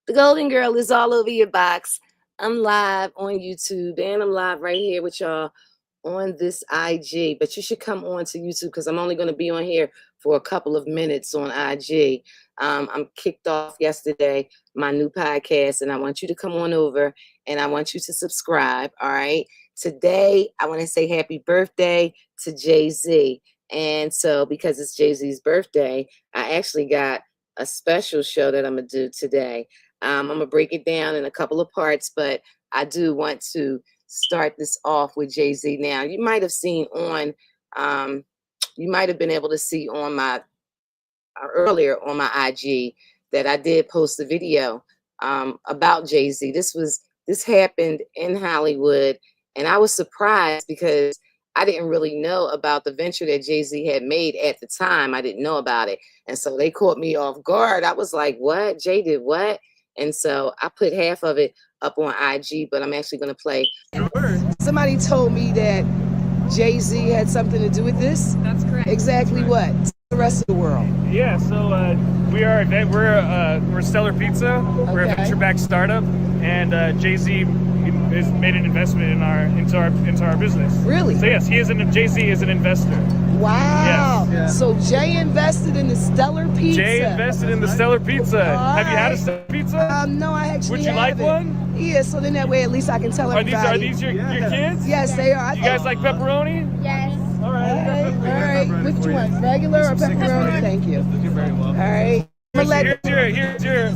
The Golden Girl is all over your box. I'm live on YouTube and I'm live right here with y'all on this IG. But you should come on to YouTube because I'm only going to be on here for a couple of minutes on IG. I'm kicked off yesterday, my new podcast, and I want you to come on over and I want you to subscribe. All right. Today, I want to say happy birthday to Jay-Z. And so, because it's Jay-Z's birthday, I actually got a special show that I'm going to do today. I'm going to break it down in a couple of parts, but I do want to start this off with Jay-Z. Now, you might have seen on, you might have been able to see on my, earlier on my IG that I did post a video about Jay-Z. This happened in Hollywood, and I was surprised because I didn't really know about the venture that Jay-Z had made at the time. I didn't know about it. And so they caught me off guard. I was like, what? Jay did what? And so I put half of it up on IG, but I'm actually going to play. Somebody told me that Jay-Z had something to do with this. That's correct. Exactly what? The rest of the world. Yeah, so we're Stellar Pizza. We're a venture-backed startup, and Jay-Z has made an investment into our business. Really? So yes, Jay-Z is an investor. Wow. Yes. Yeah. So Jay invested in the Stellar Pizza. Jay invested in the Stellar Pizza. Have you had a Stellar Pizza? No, I actually Would you like one? Yeah, so then that way at least I can tell everybody. Are these your kids? Yes, they are. You guys like pepperoni? Yes. All right. All right. Which one? Regular or pepperoni? Thank you. You're very well. All right. Here's your.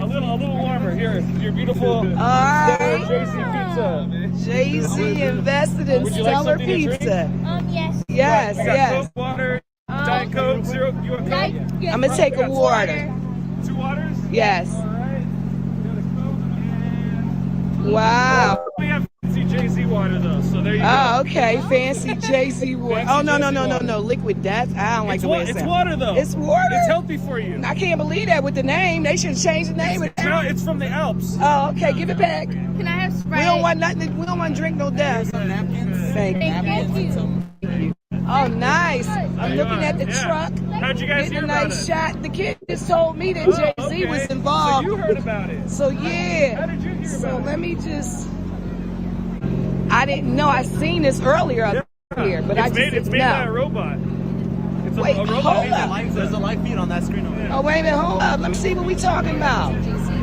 A little warmer. Here, your beautiful. All right. Jay-Z pizza. Jay-Z invested in Stellar Pizza. Yes. Yes, We got yes. Coke, water, Diet Coke, zero. You want Coke? I'm gonna take a water. 2 waters? Yes. All right. Wow. We have fancy Jay-Z water though, so there you go. Oh, okay. Fancy Jay-Z water. Fancy Oh, no. Jay-Z water. Liquid. I don't like the way it sounds. It's water though. It's water? It's healthy for you. I can't believe that with the name. They should change the name. It's from the Alps. Oh, okay. Give it back. Can I have Sprite? We don't want nothing. We don't want to drink no death. Thank you. Oh, nice. I'm looking at the truck. How'd you guys Getting hear a about nice it? shot. The kid just told me that Jay-Z was involved. So you heard about it. So yeah. How did you hear about it? Let me just. I didn't know. I seen this earlier up here, but It's made by a robot. It's Wait, a robot. hold up. There's a live feed on that screen over there. Oh, wait a minute. Hold up. Let me see what we talking about.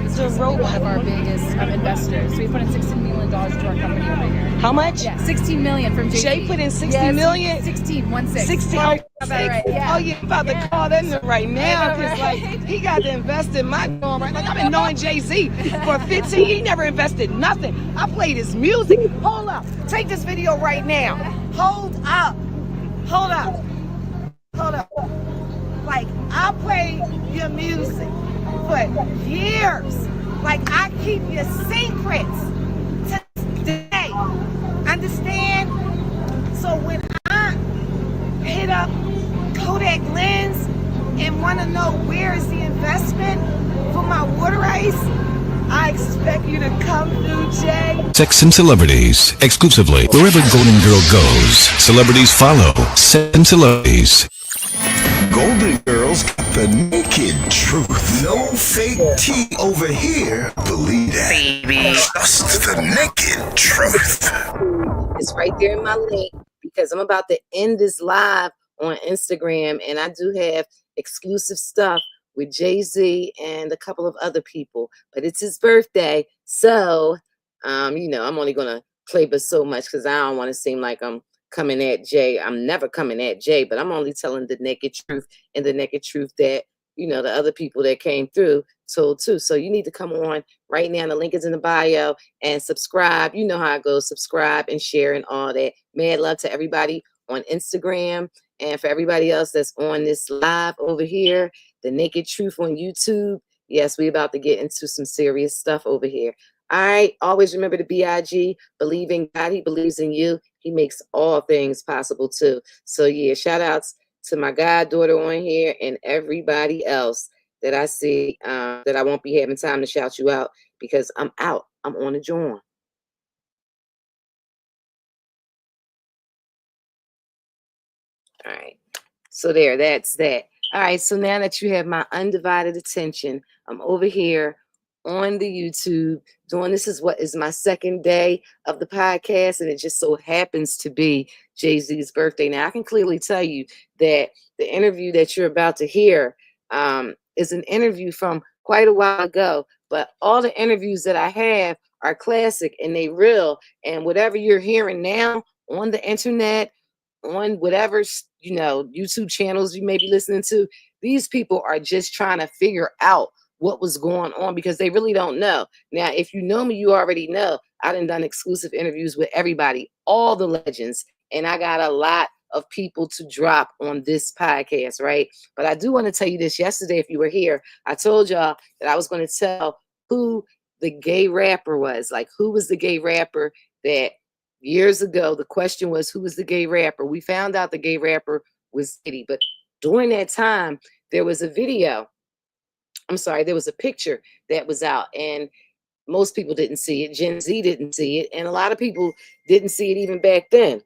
It's a robot. One of our biggest investors. We put in $16 million into our company over here. How much? Yeah, $16 million from Jay-Z. Jay put in 60 million? 16. 16. Oh, right. Yeah. Oh, yeah, I'm about to call that in right now because, like, he got to invest in my joint right. Like, I've been knowing Jay-Z for 15. He never invested nothing. I played his music. Hold up. Take this video right now. Hold up. Hold up. Hold up. Like, I played your music for years. Like, I keep your secrets to today. Understand? So when I hit up Kodak Lens and want to know where is the investment for my water ice, I expect you to come through, Jay. Sex and celebrities, exclusively. Wherever Golden Girl goes, celebrities follow. Sex and celebrities. Golden Girls got the naked truth. No fake tea over here. Believe that. Baby. Just the naked truth. It's right there in my link because I'm about to end this live on Instagram, and I do have exclusive stuff with Jay-Z and a couple of other people, but it's his birthday. So, I'm only going to play but so much because I don't want to seem like I'm coming at Jay. I'm never coming at Jay, but I'm only telling the naked truth and the naked truth that, the other people that came through told too. So you need to come on right now. The link is in the bio and subscribe. You know how it goes. Subscribe and share and all that. Mad love to everybody on Instagram and for everybody else that's on this live over here. The Naked Truth on YouTube. Yes, we about to get into some serious stuff over here. All right. Always remember the BIG. Believe in God. He believes in you. He makes all things possible too. So yeah, shout outs to my goddaughter on here and everybody else that I see that I won't be having time to shout you out because I'm out. I'm on a joint. All right. So that's that. All right, so now that you have my undivided attention, I'm over here on the YouTube doing this is what is my second day of the podcast, and it just so happens to be Jay-Z's birthday. Now I can clearly tell you that the interview that you're about to hear is an interview from quite a while ago, but all the interviews that I have are classic and they real, and whatever you're hearing now on the internet, on whatever YouTube channels you may be listening to, these people are just trying to figure out what was going on because they really don't know. Now, if you know me, you already know I done exclusive interviews with everybody, all the legends, and I got a lot of people to drop on this podcast, right? But I do want to tell you this. Yesterday, if you were here, I told y'all that I was going to tell who the gay rapper was, like who was the gay rapper that years ago, the question was, who was the gay rapper? We found out the gay rapper was Diddy. But during that time, there was a video. I'm sorry, there was a picture that was out. And most people didn't see it. Gen Z didn't see it. And a lot of people didn't see it even back then.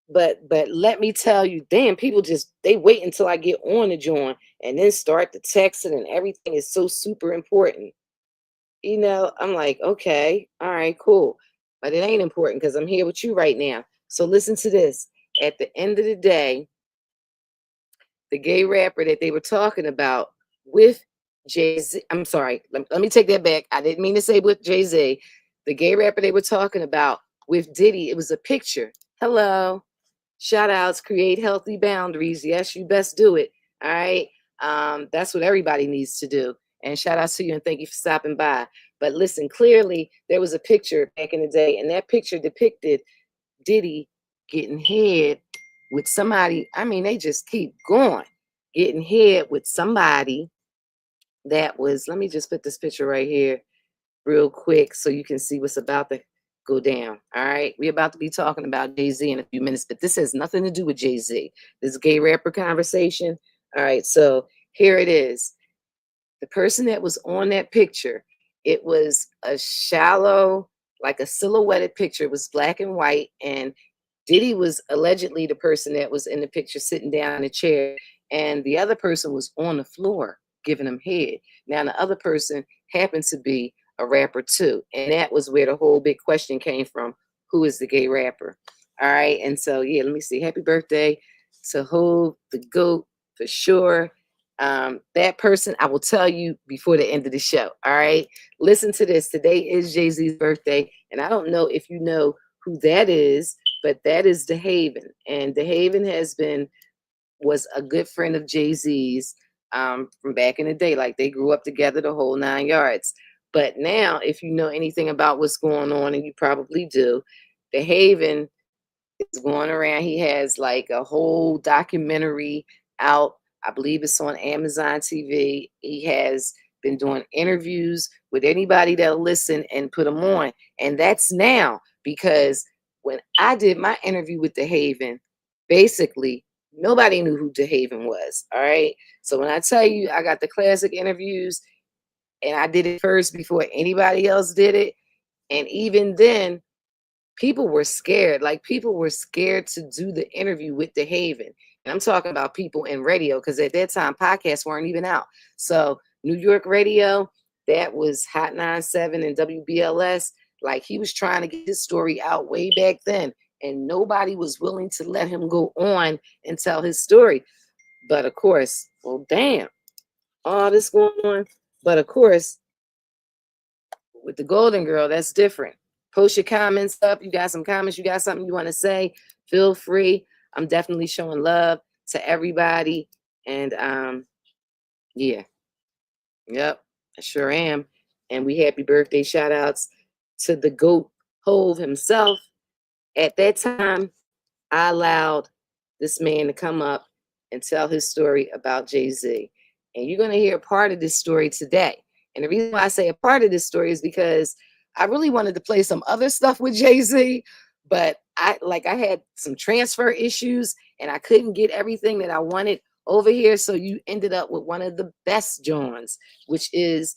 But let me tell you, damn, people they wait until I get on the joint and then start the texting and everything is so super important. I'm like, okay, all right, cool. But it ain't important because I'm here with you right now. So listen to this. At the end of the day, the gay rapper that they were talking about with Jay-Z, I'm sorry, let me take that back. I didn't mean to say with Jay-Z. The gay rapper they were talking about with Diddy, it was a picture. Hello. Shout outs, create healthy boundaries. Yes, you best do it. All right. That's what everybody needs to do. And shout out to you and thank you for stopping by. But listen, clearly there was a picture back in the day, and that picture depicted Diddy getting head with somebody. I mean, they just keep going, getting head with somebody that was, let me just put this picture right here real quick so you can see what's about to go down. All right. We're about to be talking about Jay-Z in a few minutes, but this has nothing to do with Jay-Z. This gay rapper conversation. All right. So here it is. The person that was on that picture, it was a shallow, like a silhouetted picture. It was black and white. And Diddy was allegedly the person that was in the picture sitting down in a chair. And the other person was on the floor giving him head. Now, the other person happened to be a rapper too. And that was where the whole big question came from. Who is the gay rapper? All right. And so, yeah, let me see. Happy birthday to Hov, the GOAT, for sure. That person, I will tell you before the end of the show. All right. Listen to this. Today is Jay-Z's birthday. And I don't know if you know who that is, but that is DeHaven. And DeHaven was a good friend of Jay-Z's from back in the day. Like they grew up together, the whole 9 yards. But now, if you know anything about what's going on, and you probably do, DeHaven is going around. He has like a whole documentary out. I believe it's on Amazon TV. He has been doing interviews with anybody that'll listen and put them on. And that's now because when I did my interview with DeHaven, basically nobody knew who DeHaven was. All right. So when I tell you I got the classic interviews and I did it first before anybody else did it. And even then, people were scared. Like people were scared to do the interview with DeHaven. And I'm talking about people in radio because at that time, podcasts weren't even out. So New York radio, that was Hot 97 and WBLS. Like he was trying to get his story out way back then. And nobody was willing to let him go on and tell his story. But of course, well, damn, all this going on. But of course, with the Golden Girl, that's different. Post your comments up. You got some comments, you got something you want to say, feel free. I'm definitely showing love to everybody. And yeah. Yep, I sure am. And we happy birthday shout outs to the GOAT Hov himself. At that time, I allowed this man to come up and tell his story about Jay-Z. And you're going to hear a part of this story today. And the reason why I say a part of this story is because I really wanted to play some other stuff with Jay-Z, but I had some transfer issues and I couldn't get everything that I wanted over here. So you ended up with one of the best Johns, which is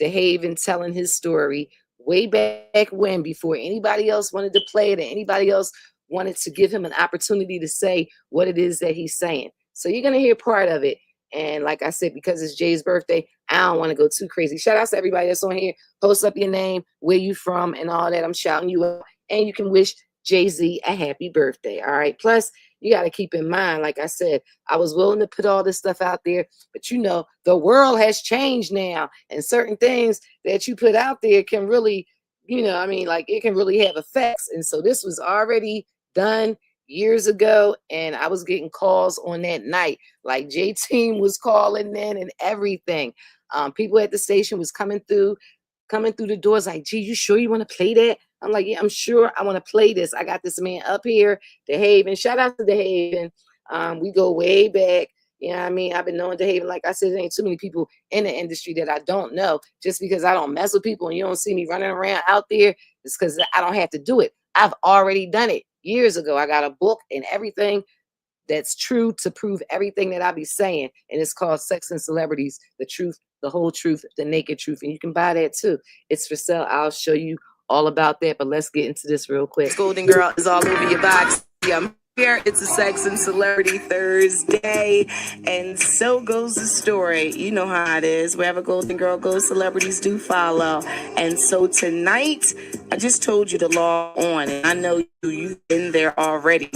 DeHaven telling his story way back when, before anybody else wanted to play it and anybody else wanted to give him an opportunity to say what it is that he's saying. So you're going to hear part of it. And like I said, because it's Jay's birthday, I don't want to go too crazy. Shout out to everybody that's on here. Post up your name, where you from, and all that. I'm shouting you out. And you can wish Jay-Z a happy birthday. All right. Plus, you got to keep in mind, like I said, I was willing to put all this stuff out there, but you know, the world has changed now. And certain things that you put out there can really, you know, I mean, like it can really have effects. And so this was already done years ago, and I was getting calls on that night. Like J-Team was calling in and everything. People at the station was coming through the doors like, gee, you sure you want to play that? I'm like, yeah, I'm sure I want to play this. I got this man up here, DeHaven. Shout out to DeHaven. We go way back. You know what I mean? I've been knowing DeHaven. Like I said, there ain't too many people in the industry that I don't know. Just because I don't mess with people and you don't see me running around out there, it's because I don't have to do it. I've already done it years ago. I got a book and everything that's true to prove everything that I be saying. And it's called Sex and Celebrities, the Truth, the Whole Truth, the Naked Truth. And you can buy that too. It's for sale. I'll show you all about that. But let's get into this real quick. Golden Girl is all over your box. Yeah, here. It's a Sex and Celebrity Thursday, and so goes the story. You know how it is. Wherever Golden Girl goes, celebrities do follow. And so tonight, I just told you to log on, and I know you've been there already.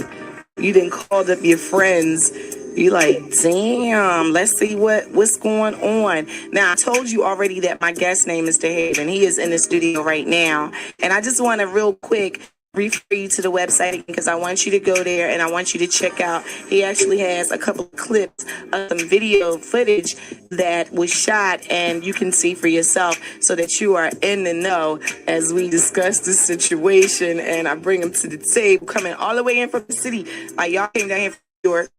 You done called up your friends. You like, damn, let's see what's going on. Now, I told you already that my guest name is DeHaven. He is in the studio right now. And I just want to real quick refer you to the website because I want you to go there and I want you to check out. He actually has a couple of clips of some video footage that was shot, and you can see for yourself so that you are in the know as we discuss this situation. And I bring him to the table, coming all the way in from the city. Like, y'all came down here from New York.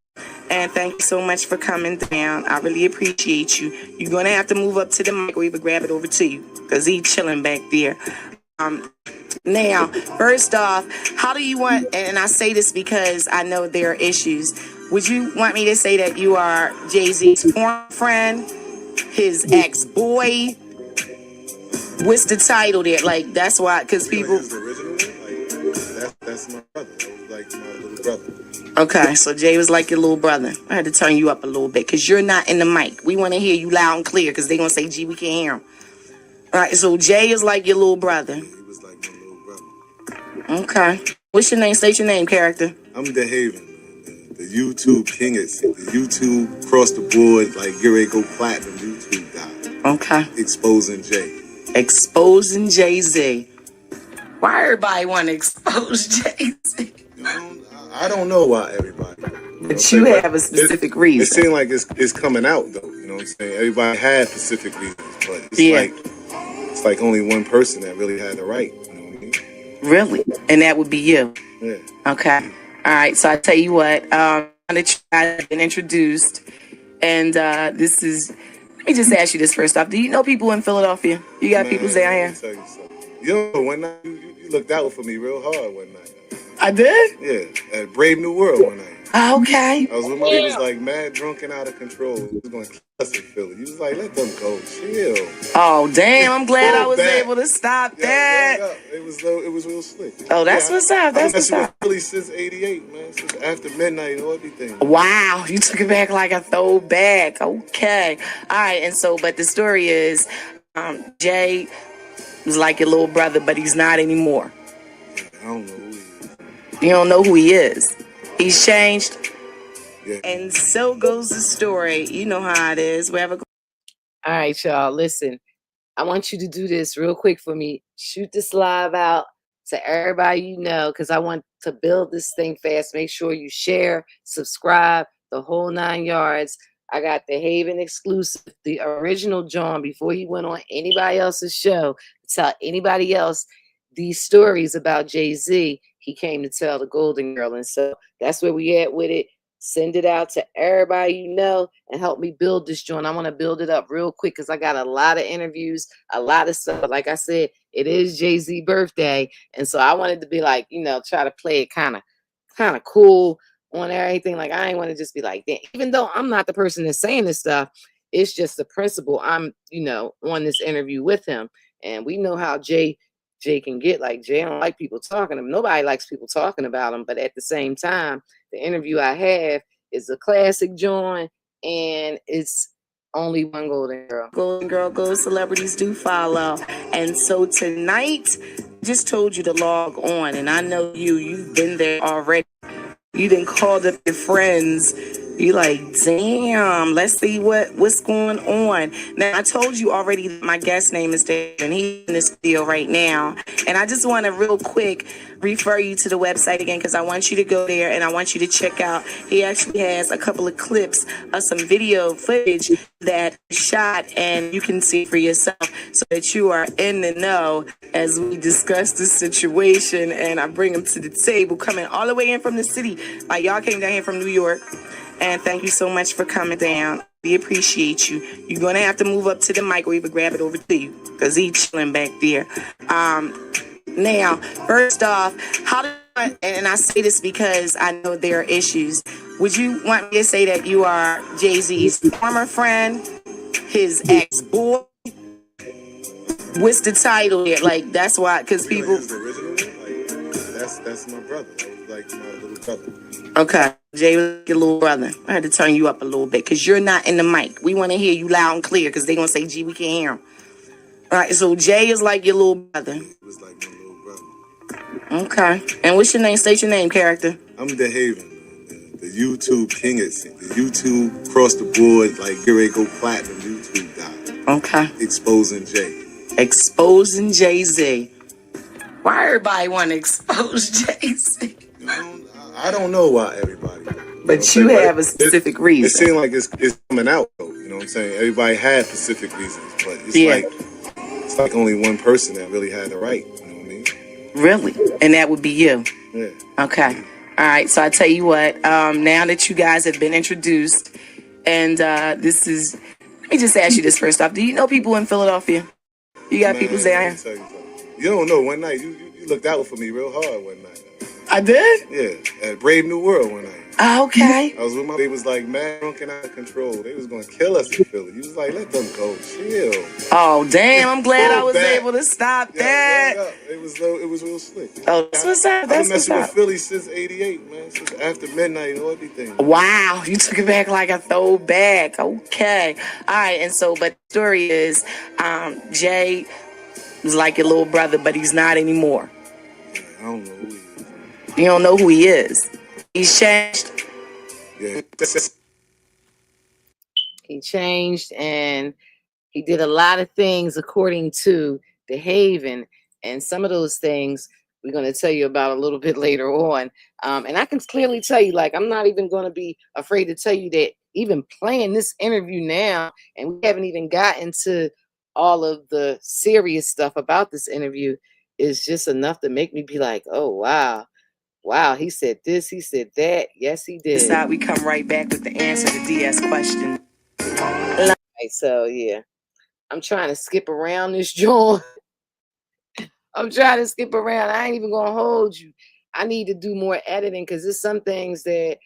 And thank you so much for coming down. I really appreciate you. You're going to have to move up to the mic or even grab it over to you because he's chilling back there. Now, first off, how do you want, and I say this because I know there are issues, would you want me to say that you are Jay-Z's former friend, his ex-boy? What's the title there? Like, that's why, because people... That's my brother. That was like my little brother. Okay, so Jay was like your little brother. I had to turn you up a little bit because you're not in the mic. We want to hear you loud and clear because they're going to say, gee, we can't hear him. All right, so Jay is like your little brother. He was like my little brother. Okay. What's your name? State your name, character. I'm DeHaven, man. The YouTube king. It's the YouTube across the board, like get ready to go platinum YouTube guy. Okay. Exposing Jay. Exposing Jay-Z. Why everybody want to expose Jay-Z? I don't know why everybody. But you have a specific reason. It seems like it's coming out though. You know what I'm saying? Everybody had specific reasons, but it's like only one person that really had the right. You know what I mean? Really? And that would be you. Yeah. Okay. All right. So I tell you what. I've been introduced, and this is. Let me just ask you this first off. Do you know people in Philadelphia? You got people down here. Tell you something. Yo, one night you looked out for me real hard one night. I did? Yeah, at Brave New World one night. Okay. I was with my was like mad drunk and out of control. He was going to cuss in Philly. He was like, let them go, chill. Oh damn! I'm glad I was able to stop that. Yeah, it was real slick. Oh, that's what's up. That's what's up. Philly since '88, man. Since after midnight and everything. Wow, you took it back like a throwback. Okay. All right, and so, but the story is, Jay was like your little brother, but he's not anymore. I don't know who he is. You don't know who he is. He's changed. Yeah. And so goes the story. You know how it is. All right, y'all. Listen, I want you to do this real quick for me. Shoot this live out to everybody you know, because I want to build this thing fast. Make sure you share, subscribe, the whole 9 yards. I got the DeHaven exclusive, the original John, before he went on anybody else's show to tell anybody else these stories about Jay-Z. He came to tell the Golden Girl. And so that's where we at with it. Send it out to everybody you know and help me build this joint. I want to build it up real quick because I got a lot of interviews, a lot of stuff. Like I said, it is Jay-Z birthday. And so I wanted to be like, you know, try to play it kind of cool on everything. Like, I ain't want to just be like that. Even though I'm not the person that's saying this stuff, it's just the principle. I'm, you know, on this interview with him. And we know how Jay Jay can get. Like, Jay don't like people talking to him. Nobody likes people talking about him. But at the same time, the interview I have is a classic joint, and it's only one Golden Girl. Golden Girl goes, celebrities do follow. And so tonight, just told you to log on, and I know you've been there already. You done called up your friends. You like, damn, let's see what's going on. Now, I told you already that my guest name is Dave, and he's in this video right now. And I just want to real quick refer you to the website again, because I want you to go there and I want you to check out. He actually has a couple of clips of some video footage that he shot, and you can see for yourself so that you are in the know as we discuss this situation. And I bring him to the table, coming all the way in from the city. Like, y'all came down here from New York. And thank you so much for coming down. We appreciate you. You're going to have to move up to the mic or even grab it over to you, because he's chilling back there. Now, first off, and I say this because I know there are issues. Would you want me to say that you are Jay-Z's former friend, his ex-boy? What's the title here? Like, that's why, because people... Like, that's my brother. Like my little brother. Okay, Jay was your little brother. I had to turn you up a little bit because you're not in the mic. We want to hear you loud and clear because they're going to say, gee, we can't hear him. All right, so Jay is like your little brother. He was like my little brother. Okay. And what's your name? State your name, character. I'm DeHaven, the YouTube king at the YouTube cross the board, like get ready to go platinum YouTube guy. Okay. Exposing Jay. Exposing Jay-Z. Why everybody want to expose Jay-Z? I don't know why everybody. But you have a specific reason. It seems like it's coming out, though. You know what I'm saying? Everybody had specific reasons, but it's like only one person that really had the right. You know what I mean? Really? And that would be you? Yeah. Okay. All right. So I tell you what. Now that you guys have been introduced, and this is, let me just ask you this first off. Do you know people in Philadelphia? You got people down here? You don't know. One night you looked out for me real hard one night. I did? Yeah, at Brave New World one night. Okay. I was with they was like mad drunk and out of control. They was gonna kill us in Philly. You was like, let them go, chill. Oh damn! I'm glad I was able to stop that. It was real slick. Oh, that's what's up. I've been messing with Philly since '88, man. Since after midnight and everything. Wow, you took it back like a throwback. Okay, all right. And so, but the story is, Jay was like your little brother, but he's not anymore. Yeah, I don't know who he is. You don't know who he is. He's changed. Yeah. He changed, and he did a lot of things according to DeHaven, and some of those things we're going to tell you about a little bit later on. And I can clearly tell you, like, I'm not even going to be afraid to tell you that even playing this interview now, and we haven't even gotten to all of the serious stuff about this interview, is just enough to make me be like, oh, wow. Wow, he said this, he said that. Yes, he did. This we come right back with the answer to DS question. Right, so, yeah. I'm trying to skip around this joint. I'm trying to skip around. I ain't even going to hold you. I need to do more editing because there's some things that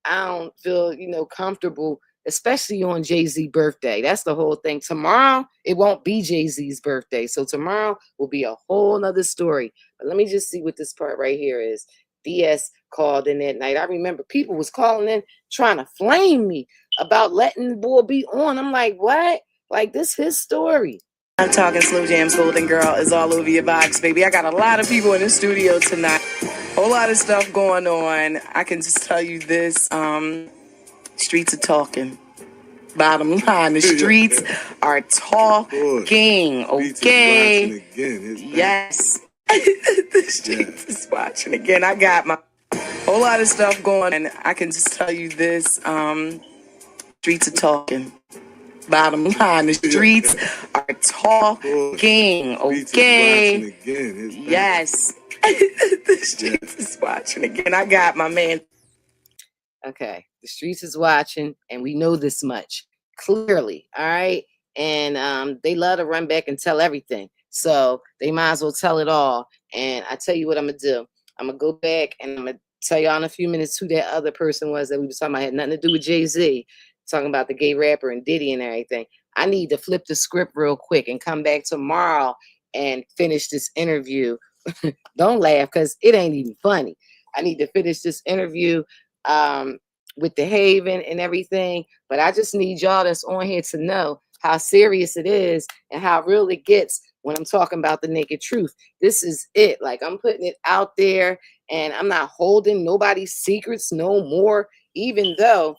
I don't feel, comfortable, especially on Jay-Z's birthday. That's the whole thing. Tomorrow, it won't be Jay-Z's birthday. So tomorrow will be a whole nother story. But let me just see what this part right here is. DS called in that night. I remember people was calling in trying to flame me about letting the boy be on. I'm like, what? Like, this his story. I'm talking Slow Jam's Golden Girl is all over your box, baby. I got a lot of people in the studio tonight. Whole lot of stuff going on. I can just tell you this. Streets are talking. Bottom line, the streets are talking. Okay. Yes. The streets is watching again. I got my whole lot of stuff going, and I can just tell you this. Streets are talking. Bottom line, the streets are talking. Okay. Yes. The streets is watching again. I got my man. Okay. The streets is watching, and we know this much clearly. All right. And they love to run back and tell everything. So they might as well tell it all. And I tell you what I'm going to do. I'm going to go back and I'm going to tell y'all in a few minutes who that other person was that we were talking about. Had nothing to do with Jay-Z. Talking about the gay rapper and Diddy and everything. I need to flip the script real quick and come back tomorrow and finish this interview. Don't laugh because it ain't even funny. I need to finish this interview with DeHaven and everything. But I just need y'all that's on here to know how serious it is and how real it gets when I'm talking about the naked truth. This is it. Like, I'm putting it out there and I'm not holding nobody's secrets no more, even though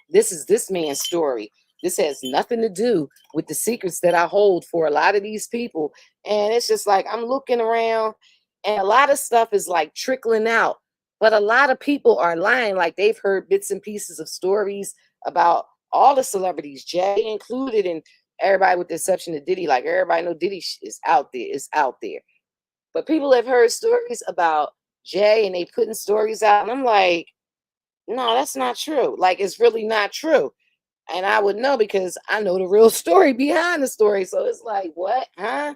this is this man's story. This has nothing to do with the secrets that I hold for a lot of these people. And it's just like, I'm looking around and a lot of stuff is like trickling out. But a lot of people are lying. Like, they've heard bits and pieces of stories about all the celebrities, Jay included, and everybody with the exception of Diddy. Like, everybody know Diddy is out there, is out there. But people have heard stories about Jay and they putting stories out. And I'm like, no, that's not true. Like, it's really not true. And I would know because I know the real story behind the story. So it's like, what? Huh?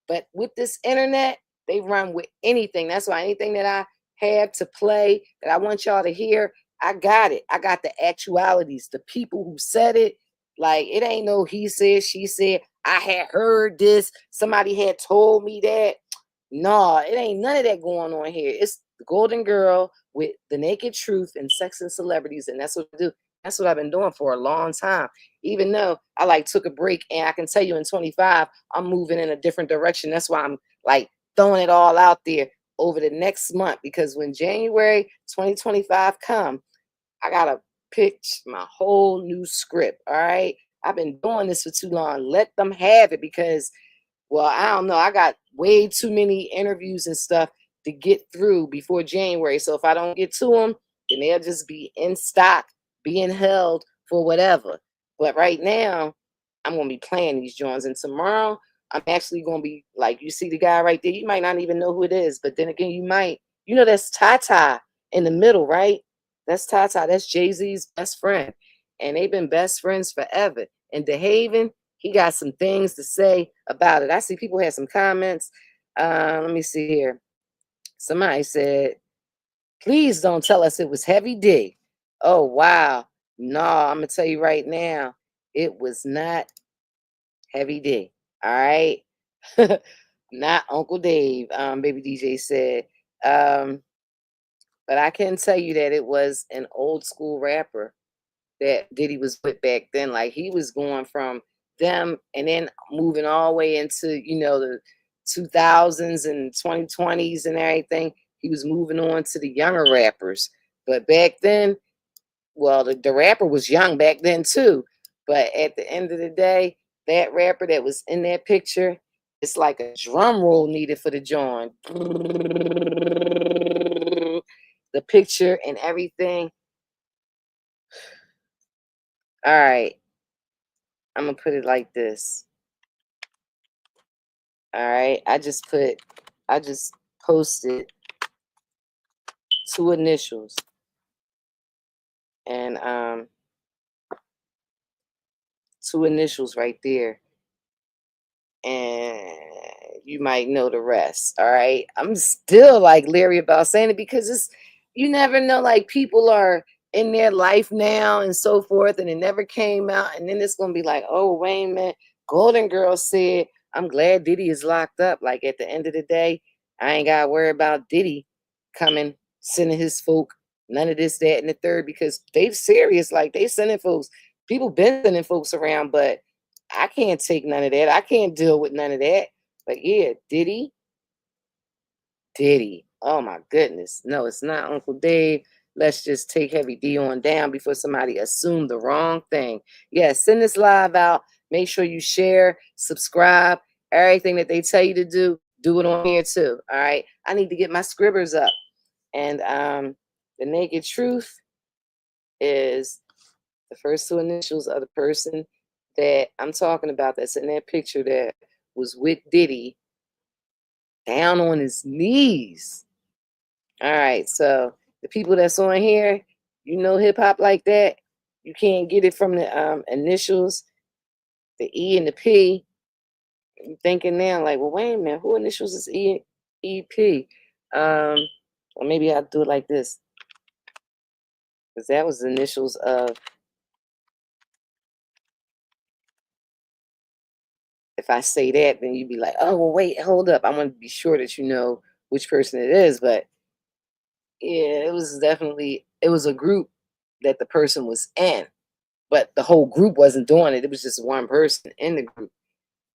But with this internet, they run with anything. That's why anything that I have to play that I want y'all to hear, I got it. I got the actualities, the people who said it. Like, it ain't no he said, she said, I had heard this, somebody had told me that. No, it ain't none of that going on here. It's the Golden Girl with the naked truth and sex and celebrities. And that's what I do. That's what I've been doing for a long time. Even though I like took a break, and I can tell you in 25, I'm moving in a different direction. That's why I'm like throwing it all out there over the next month, because when January 2025 come, I gotta pitch my whole new script. All right. I've been doing this for too long. Let them have it, because, well, I don't know. I got way too many interviews and stuff to get through before January. So if I don't get to them, then they'll just be in stock, being held for whatever. But right now, I'm going to be playing these joints. And tomorrow, I'm actually going to be, like, you see the guy right there. You might not even know who it is. But then again, you might. You know, that's Tata in the middle, right? That's Tata. That's Jay-Z's best friend. And they've been best friends forever. And DeHaven, he got some things to say about it. I see people had some comments. Let me see here. Somebody said, please don't tell us it was Heavy D. Oh, wow. No, I'm going to tell you right now, it was not Heavy D. All right? Not Uncle Dave, Baby DJ said. But I can tell you that it was an old school rapper that Diddy was with back then. Like, he was going from them and then moving all the way into, you know, the 2000s and 2020s and everything. He was moving on to the younger rappers. But back then, well, the rapper was young back then too. But at the end of the day, that rapper that was in that picture, it's like a drum roll needed for the joint. The picture and everything. All right. I'm going to put it like this. All right. I just posted 2 initials. And 2 initials right there. And you might know the rest. All right. I'm still like leery about saying it because it's, you never know, like, people are in their life now and so forth, and it never came out. And then it's going to be like, oh, wait a minute. Golden Girl said, I'm glad Diddy is locked up. Like, at the end of the day, I ain't got to worry about Diddy coming, sending his folk, none of this, that, and the third, because they serious. Like, they sending folks. People been sending folks around, but I can't take none of that. I can't deal with none of that. But yeah, Diddy. Oh my goodness. No, it's not Uncle Dave. Let's just take Heavy D on down before somebody assumed the wrong thing. Yeah, send this live out. Make sure you share, subscribe, everything that they tell you to do it on here too. All right. I need to get my scribbers up. And the naked truth is the first 2 initials of the person that I'm talking about that's in that picture that was with Diddy, down on his knees. All right, so the people that's on here, you know hip hop like that. You can't get it from the initials, the E and the P. You're thinking now, like, well, wait a minute, who initials is E-P? Or maybe I'll do it like this, because that was the initials of, if if I say that, then you'd be like, oh, well, wait, hold up. I want to be sure that you know which person it is. But yeah, it was a group that the person was in, but the whole group wasn't doing it. It was just one person in the group.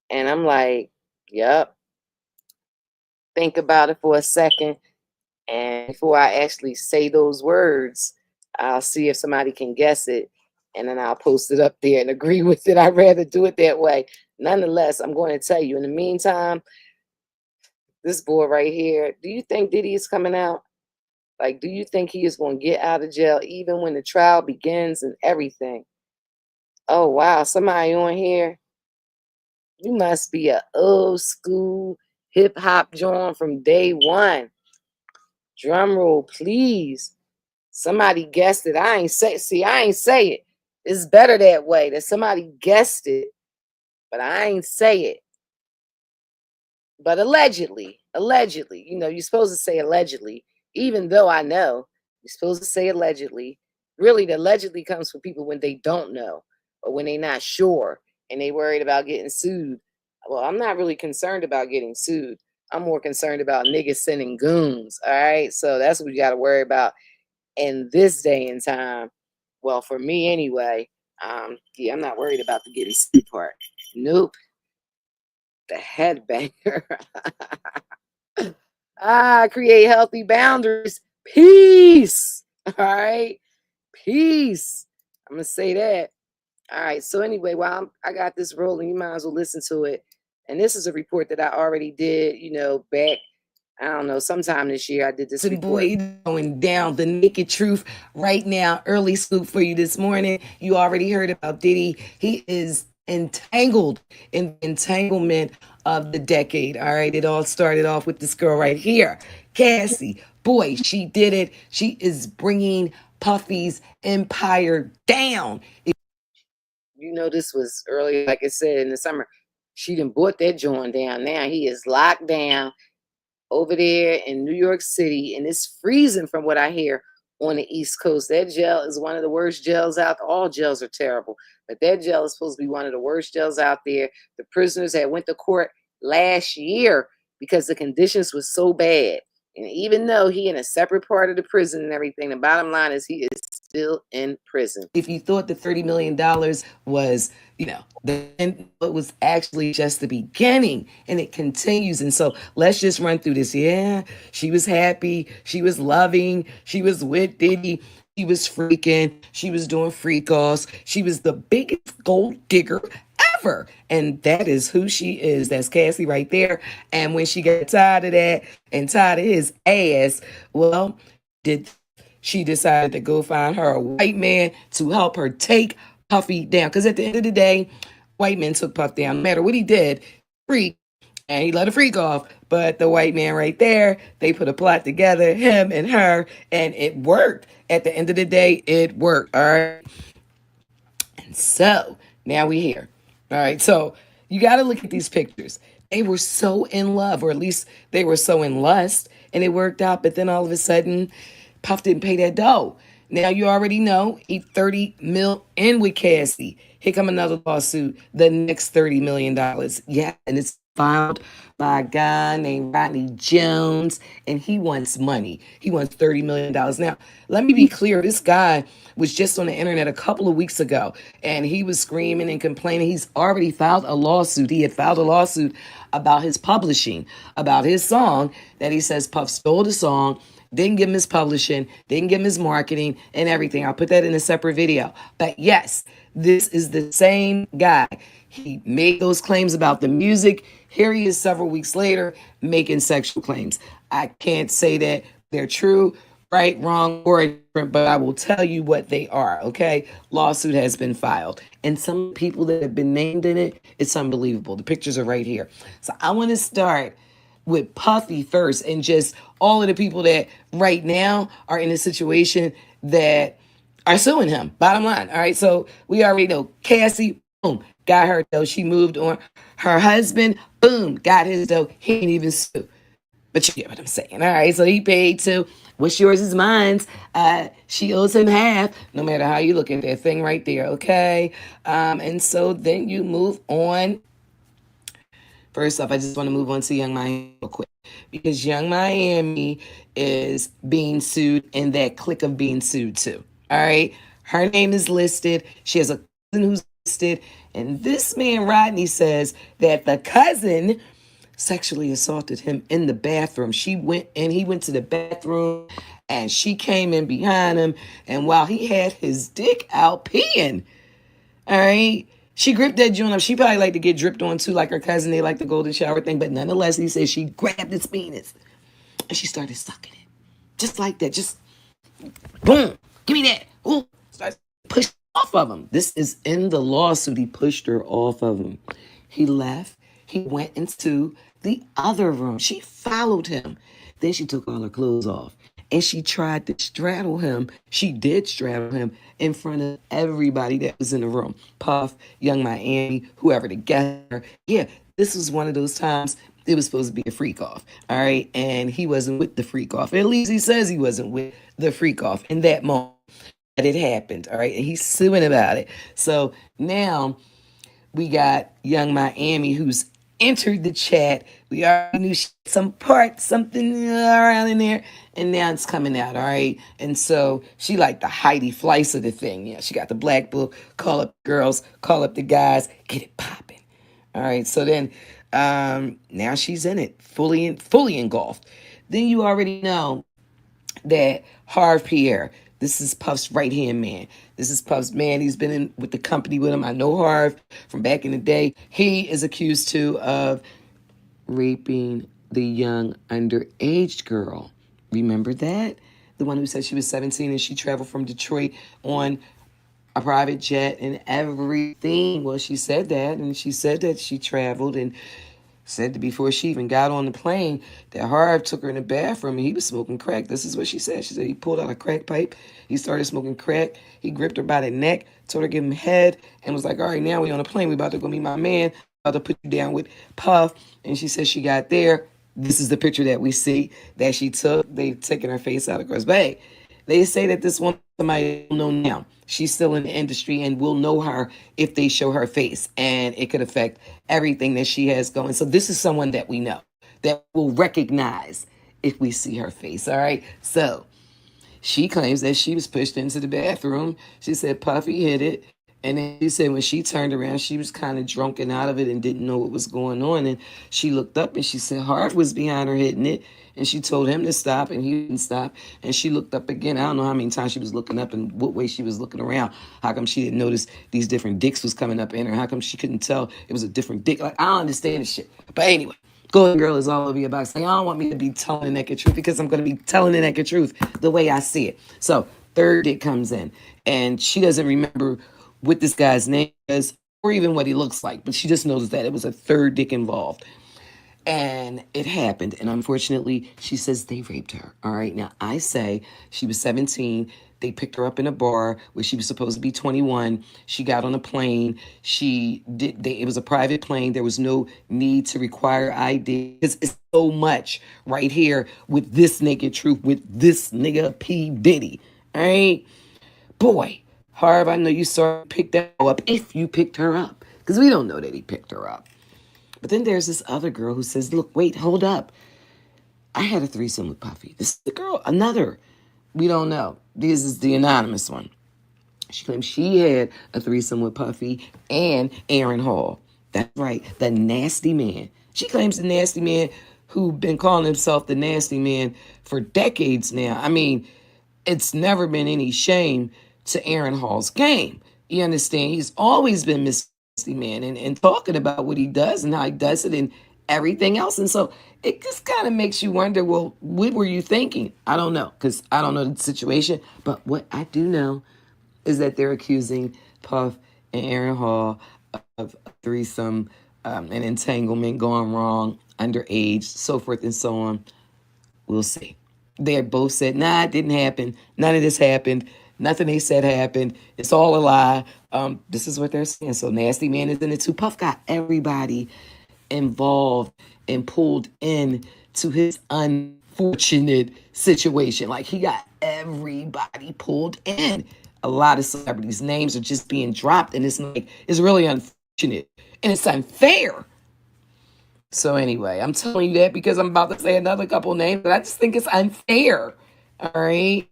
And I'm like, yep. Think about it for a second. And before I actually say those words, I'll see if somebody can guess it. And then I'll post it up there and agree with it. I'd rather do it that way. Nonetheless, I'm going to tell you, in the meantime, this boy right here, do you think Diddy is coming out? Like, do you think he is going to get out of jail even when the trial begins and everything? Oh, wow. Somebody on here. You must be a old school hip hop joint from day one. Drum roll, please. Somebody guessed it. I ain't say it. It's better that way, that somebody guessed it, but I ain't say it. But allegedly, you're supposed to say allegedly, even though I know you're supposed to say allegedly. Really, the allegedly comes from people when they don't know or when they're not sure and they worried about getting sued. Well, I'm not really concerned about getting sued. I'm more concerned about niggas sending goons. All right. So that's what we got to worry about in this day and time. Well, for me anyway. Yeah, I'm not worried about the getting sued part. Nope. The headbanger. Create healthy boundaries. Peace. All right. Peace. I'm going to say that. All right. So anyway, while I got this rolling, you might as well listen to it. And this is a report that I already did, back, I don't know, sometime this year I did this report. Boy, going down the naked truth right now. Early scoop for you this morning. You already heard about Diddy. He is entangled in the entanglement of the decade. All right. It all started off with this girl right here, Cassie. Boy, she did it. She is bringing Puffy's empire down. This was early, like I said, in the summer. She done bought that joint down. Now he is locked down over there in New York City, and it's freezing from what I hear on the East Coast. That jail is one of the worst jails out there. All jails are terrible, but that jail is supposed to be one of the worst jails out there. The prisoners had went to court last year because the conditions were so bad. And even though he in a separate part of the prison and everything, the bottom line is he is still in prison. If you thought the $30 million was, it was actually just the beginning, and it continues. And so let's just run through this. Yeah, she was happy. She was loving. She was with Diddy. She was freaking. She was doing freak offs. She was the biggest gold digger ever. And that is who she is. That's Cassie right there. And when she got tired of that and tired of his ass, well, she decided to go find her a white man to help her take Puffy down. Because at the end of the day, white men took Puff down. No matter what he did, freak, and he let a freak off. But the white man right there, they put a plot together, him and her, and it worked. At the end of the day, it worked. All right. And so now we here. All right. So you got to look at these pictures. They were so in love, or at least they were so in lust, and it worked out. But then all of a sudden, Puff didn't pay that dough. Now you already know he $30 million in with Cassie. Here come another lawsuit, the next $30 million. Yeah, and it's filed by a guy named Rodney Jones, and he wants money. He wants $30 million. Now, let me be clear. This guy was just on the internet a couple of weeks ago, and he was screaming and complaining. He's already filed a lawsuit. He had filed a lawsuit about his publishing, about his song, that he says Puff stole the song, didn't give him his publishing, didn't give him his marketing and everything. I'll put that in a separate video. But yes, this is the same guy. He made those claims about the music. Here he is several weeks later making sexual claims. I can't say that they're true, right, wrong, or different, but I will tell you what they are, okay? Lawsuit has been filed. And some people that have been named in it, it's unbelievable. The pictures are right here. So I want to start with Puffy first, and just all of the people that right now are in a situation that are suing him. Bottom line. All right. So we already know Cassie, boom, got her dough. She moved on. Her husband, boom, got his dough. He ain't even sue. But you get what I'm saying. All right. So he paid too. What's yours is mine's. She owes him half, no matter how you look at that thing right there. Okay. And so then you move on First off, I just want to move on to Young Miami real quick because Young Miami is being sued in that clique of being sued too. All right. Her name is listed. She has a cousin who's listed. And this man, Rodney, says that the cousin sexually assaulted him in the bathroom. He went to the bathroom and she came in behind him. And while he had his dick out peeing, all right, she gripped that joint up. She probably like to get dripped on too, like her cousin. They like the golden shower thing. But nonetheless, he says she grabbed his penis and she started sucking it. Just like that. Just boom. Give me that. Ooh. Starts pushing off of him. This is in the lawsuit. He pushed her off of him. He left. He went into the other room. She followed him. Then she took all her clothes off. And she tried to straddle him. She did straddle him in front of everybody that was in the room. Puff, Young Miami, whoever together. Yeah, this was one of those times it was supposed to be a freak off. All right. And he wasn't with the freak off. At least he says he wasn't with the freak off in that moment that it happened. All right. And he's suing about it. So now we got Young Miami who's entered the chat. We already knew something around in there, and now it's coming out, all right? And so she like the Heidi Fleiss of the thing. Yeah, she got the black book, call up the girls, call up the guys, get it popping. All right, so then now she's in it, fully engulfed. Then you already know that Harv Pierre, this is Puff's right-hand man. This is Puff's man. He's been in with the company with him. I know Harv from back in the day. He is accused, too, of raping the young underage girl. Remember that? The one who said she was 17 and she traveled from Detroit on a private jet and everything. Well, she said that, and she said that she traveled and said that before she even got on the plane that Harv took her in the bathroom and he was smoking crack. This is what she said. She said he pulled out a crack pipe. He started smoking crack. He gripped her by the neck, told her to give him head, and was like, all right, now we on a plane. We about to go meet my man. About to put you down with Puff. And she said she got there. This is the picture that we see that she took. They taking her face out of course. But hey, they say that this woman, somebody will know now. She's still in the industry and we'll know her if they show her face. And it could affect everything that she has going. So this is someone that we know, that we'll recognize if we see her face. All right. So she claims that she was pushed into the bathroom. She said Puffy hit it. And then she said when she turned around, she was kind of drunk and out of it and didn't know what was going on. And she looked up and she said Harv was behind her hitting it. And she told him to stop and he didn't stop. And she looked up again. I don't know how many times she was looking up and what way she was looking around. How come she didn't notice these different dicks was coming up in her? How come she couldn't tell it was a different dick? Like, I don't understand this shit. But anyway, Golden Girl is all over your box. Like, I don't want me to be telling the naked truth because I'm going to be telling the naked truth the way I see it. So third dick comes in and she doesn't remember what this guy's name is or even what he looks like, but she just knows that it was a third dick involved. And it happened. And unfortunately, she says they raped her. All right. Now, I say she was 17. They picked her up in a bar where she was supposed to be 21. She got on a plane. It was a private plane. There was no need to require ID. It's so much right here with this naked truth, with this nigga P. Diddy. All right. Boy, Harv, I know you saw her pick that up if you picked her up. Because we don't know that he picked her up. But then there's this other girl who says, look, wait, hold up. I had a threesome with Puffy. This is the girl, another. We don't know. This is the anonymous one. She claims she had a threesome with Puffy and Aaron Hall. That's right, the nasty man. She claims the nasty man who been calling himself the nasty man for decades now. I mean, it's never been any shame to Aaron Hall's game. You understand? He's always been Mr. Nasty Man and talking about what he does and how he does it and everything else. And so it just kind of makes you wonder, well, what were you thinking? I don't know, because I don't know the situation. But what I do know is that they're accusing Puff and Aaron Hall of a threesome, an entanglement gone wrong, underage, so forth and so on. We'll see. They both said, nah, it didn't happen. None of this happened. Nothing they said happened. It's all a lie. This is what they're saying. So Nasty Man is in it too. Puff got everybody involved and pulled in to his unfortunate situation. Like he got everybody pulled in. A lot of celebrities' names are just being dropped, and it's like it's really unfortunate and it's unfair. So anyway, I'm telling you that because I'm about to say another couple names, but I just think it's unfair. All right.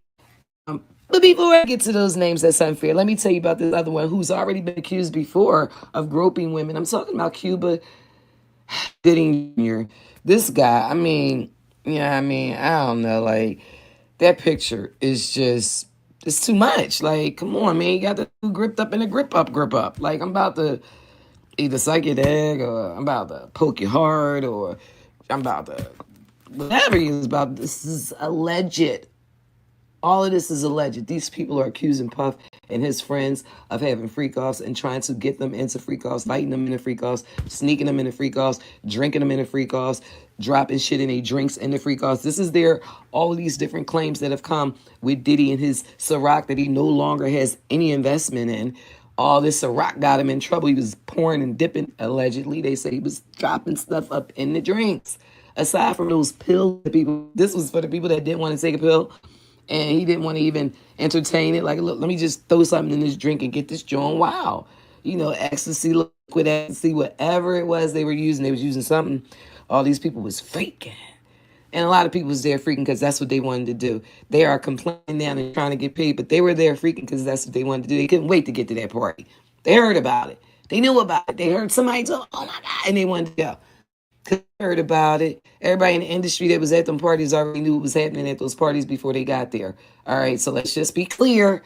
But before I get to those names that's unfair, let me tell you about this other one who's already been accused before of groping women. I'm talking about Cuba Gooding Jr. This guy, I mean, I don't know, like, that picture is just, it's too much. Like, come on, man, you got the gripped up in a grip up. Like, I'm about to either suck your dick, or I'm about to poke your heart, or I'm about to, whatever he was about. This is alleged. All of this is alleged. These people are accusing Puff and his friends of having freak-offs and trying to get them into freak-offs, lighting them into freak-offs, sneaking them into freak-offs, drinking them into freak-offs, dropping shit in their drinks into freak-offs. This is all of these different claims that have come with Diddy and his Ciroc that he no longer has any investment in. All this Ciroc got him in trouble. He was pouring and dipping, allegedly. They say he was dropping stuff up in the drinks. Aside from those pills, this was for the people that didn't want to take a pill. And he didn't want to even entertain it. Like, look, let me just throw something in this drink and get this joint. Wow. Ecstasy, liquid ecstasy, whatever it was they were using. They was using something. All these people was faking. And a lot of people was there freaking because that's what they wanted to do. They are complaining down and trying to get paid, but they were there freaking because that's what they wanted to do. They couldn't wait to get to that party. They heard about it. They knew about it. They heard somebody tell, oh my God, and they wanted to go. Heard about it. Everybody in the industry that was at them parties already knew what was happening at those parties before they got there. All right, so let's just be clear.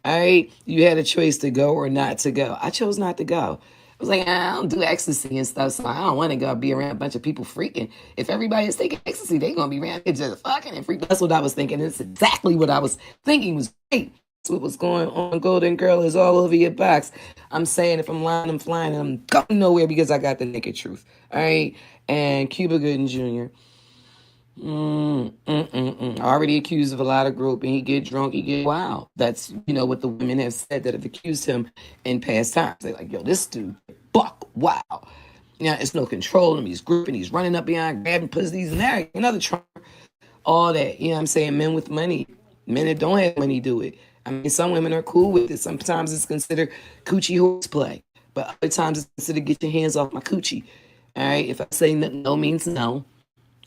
All right, you had a choice to go or not to go. I chose not to go. I was like, I don't do ecstasy and stuff, so I don't want to go be around a bunch of people freaking. If everybody is taking ecstasy, they're going to be around here just fucking and freaking. That's what I was thinking. It's exactly what I was thinking was great. That's what was going on. Golden Girl is all over your box. I'm saying if I'm lying, I'm flying, and I'm going nowhere because I got the naked truth. All right? And Cuba Gooding Jr. Already accused of a lot of groping. He get drunk, he get wild. That's, what the women have said that have accused him in past times. They're like, yo, this dude, buck, wow. It's no control him. He's gripping, he's running up behind, grabbing pussies, and there, another Trump. All that, what I'm saying? Men with money, men that don't have money do it. I mean, some women are cool with it. Sometimes it's considered coochie horseplay, but other times it's considered get your hands off my coochie. All right, if I say no means no.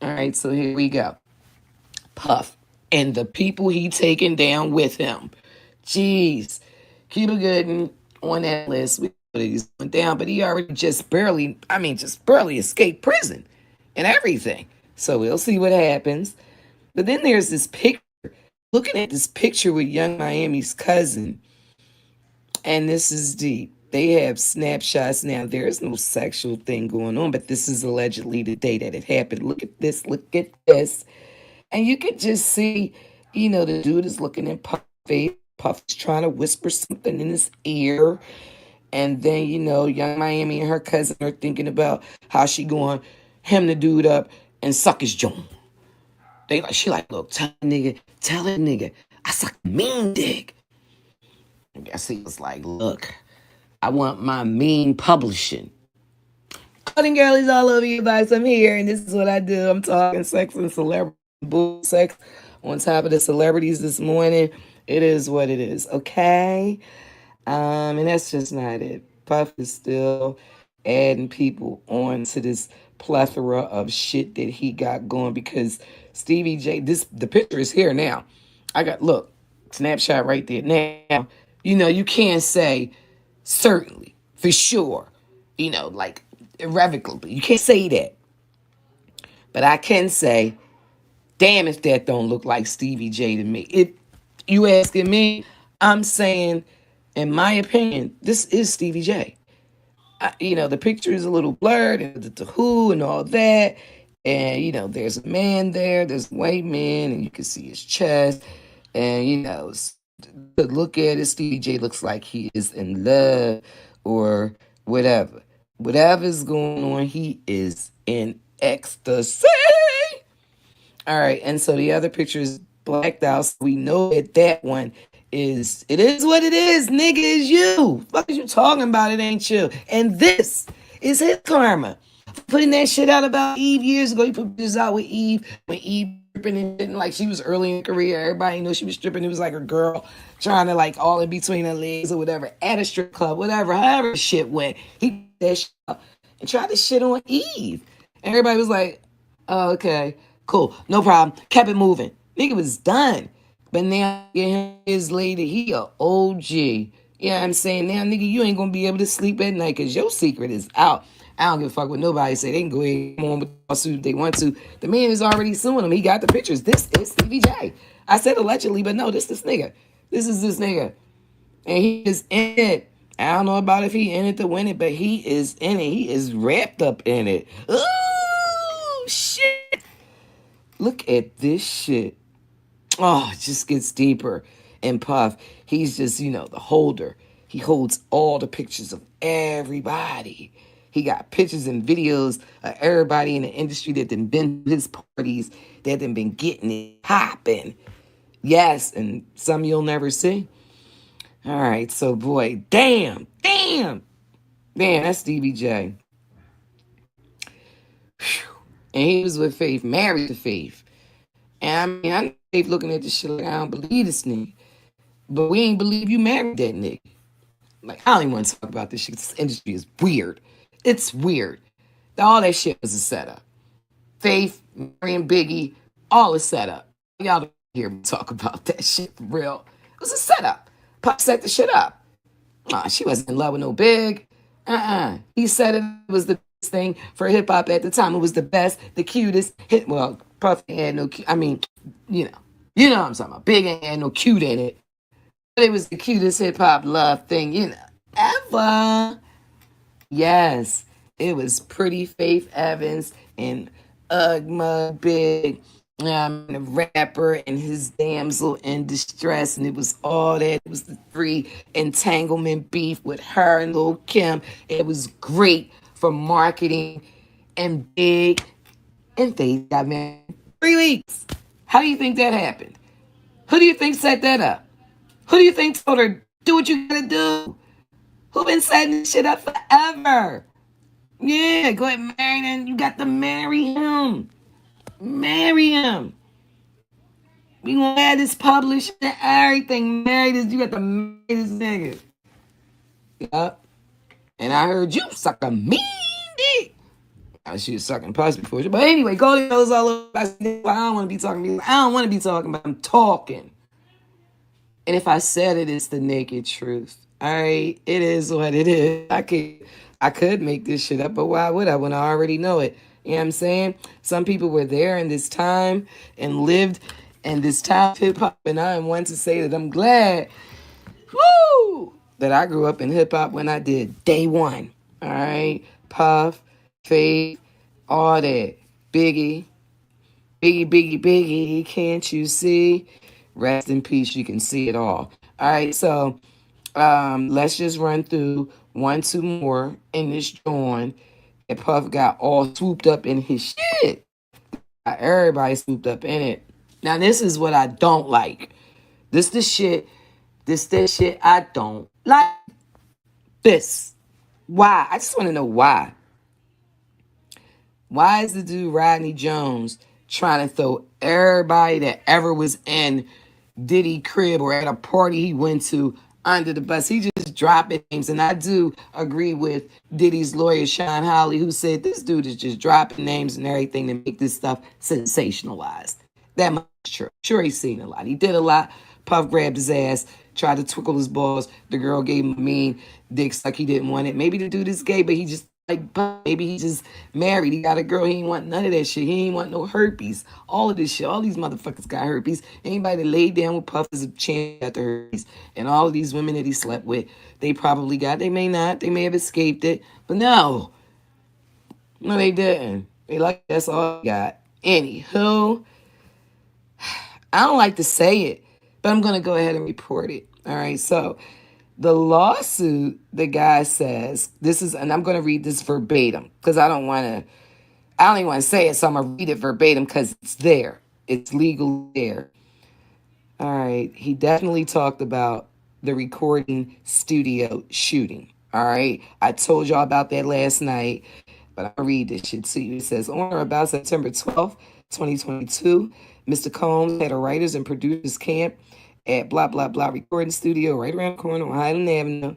All right, so here we go. Puff and the people he taken down with him. Jeez. Cuba Gooding on that list. We know that he's went down, but he already just barely escaped prison and everything. So we'll see what happens. But then there's this picture. Looking at this picture with Young Miami's cousin, and this is deep. They have snapshots now. There is no sexual thing going on, but this is allegedly the day that it happened. Look at this. Look at this. And you could just see, the dude is looking in Puff's face. Puff is trying to whisper something in his ear. And then, Young Miami and her cousin are thinking about how she going hem the dude up and suck his jaw. She like, look, tell that nigga, I suck mean dick. I guess he was like, look, I want my mean publishing. Golden Girl is all over your box. I'm here, and this is what I do. I'm talking sex and celebrity bull sex on top of the celebrities this morning. It is what it is, okay? And that's just not it. Puff is still adding people on to this plethora of shit that he got going because Stevie J, the picture is here now. Look, snapshot right there. Now, you can't say certainly, for sure, like irrevocably. You can't say that. But I can say, damn if that don't look like Stevie J to me. If you asking me, I'm saying, in my opinion, this is Stevie J. The picture is a little blurred, and the who and all that. And, there's a man there, there's a white man, and you can see his chest. And, to look at it, Stevie J looks like he is in love or whatever. Whatever's going on, he is in ecstasy. All right, and so the other picture is blacked out. So we know that one is what it is, nigga, is you. What are you talking about? It ain't you. And this is his karma. Putting that shit out about Eve years ago. He put this out with Eve when Eve stripping and didn't like she was early in her career. Everybody knew she was stripping. It was like a girl trying to like all in between her legs or whatever at a strip club, whatever, however shit went. He put that shit out and tried to shit on Eve. And everybody was like, oh, okay, cool, no problem. Kept it moving. Nigga was done. But now his lady, he a OG. Yeah, I'm saying now, nigga, you ain't gonna be able to sleep at night because your secret is out. I don't give a fuck what nobody say. They can go ahead and come on with the lawsuit if they want to. The man is already suing him. He got the pictures. This is Stevie J. I said allegedly, but no, this nigga. This is this nigga. And he is in it. I don't know about if he in it to win it, but he is in it. He is wrapped up in it. Oh, shit. Look at this shit. Oh, it just gets deeper. And Puff, he's just, the holder. He holds all the pictures of everybody. He got pictures and videos of everybody in the industry that done been to his parties, that done been getting it popping. Yes, and some you'll never see. All right, so boy, damn, that's Stevie J. Whew. And he was with Faith, married to Faith. And I mean, I know Faith looking at this shit like, I don't believe this nigga. But we ain't believe you married that nigga. Like, I don't even want to talk about this shit. This industry is weird. It's weird. All that shit was a setup. Faith, Mary and Biggie, all a setup. Y'all don't hear me talk about that shit for real. It was a setup. Pop set the shit up. She wasn't in love with no Big. He said it was the best thing for hip hop at the time. It was the best, the cutest hit. Well, Puff had no cute. I mean, you know what I'm talking about. Big ain't had no cute in it. But it was the cutest hip hop love thing, ever. Yes, it was Pretty Faith Evans and Ugma Big. The rapper and his damsel in distress, and it was all that. It was the free entanglement beef with her and Lil' Kim. It was great for marketing, and Big and Faith got married in 3 weeks. How do you think that happened? Who do you think set that up? Who do you think told her, do what you gotta do? Who been setting this shit up forever? Yeah, go ahead and marry him. You got to marry him. Marry him. We gonna have this published and everything. Marry this. You got to marry this nigga. Yup. And I heard you suck a mean dick. She was sucking puss before. But anyway, Goldie knows all over. I don't want to be talking. I don't want to be talking, but I'm talking. And if I said it, it's the naked truth. All right, it is what it is. I could make this shit up, but why would I when I already know it? You know what I'm saying? Some people were there in this time and lived in this time of hip-hop, and I am one to say that I'm glad, that I grew up in hip-hop when I did. Day one. All right? Puff, Faith, all that. Biggie, can't you see? Rest in peace, you can see it all. All right, so let's just run through 1, 2 more in this joint. And Puff got all swooped up in his shit. Everybody swooped up in it. Now, this is what I don't like. This shit I don't like. This. Why? I just want to know why. Why is the dude Rodney Jones trying to throw everybody that ever was in Diddy crib or at a party he went to under the bus? He just dropping names. And I do agree with Diddy's lawyer, Sean Hawley, who said this dude is just dropping names and everything to make this stuff sensationalized. That much is true. Sure, he's seen a lot. He did a lot. Puff grabbed his ass, tried to twinkle his balls. The girl gave him a mean dick suck. He didn't want it. Maybe the dude is gay, but he just maybe he just married. He got a girl. He ain't want none of that shit. He ain't want no herpes. All of this shit. All these motherfuckers got herpes. Anybody that laid down with Puff is a chance at the herpes. And all of these women that he slept with, they probably got. They may not. They may have escaped it. But no, they didn't. They like that's all they got. Anywho, I don't like to say it, but I'm gonna go ahead and report it. All right, so. The lawsuit, the guy says, and I'm going to read this verbatim because I don't even want to say it, so I'm going to read it verbatim because it's there. It's legal there. All right. He definitely talked about the recording studio shooting. All right. I told y'all about that last night, but I'll read this shit to you. It says, on or about September 12th, 2022, Mr. Combs had a writers and producers camp at blah, blah, blah recording studio right around the corner on Highland Avenue.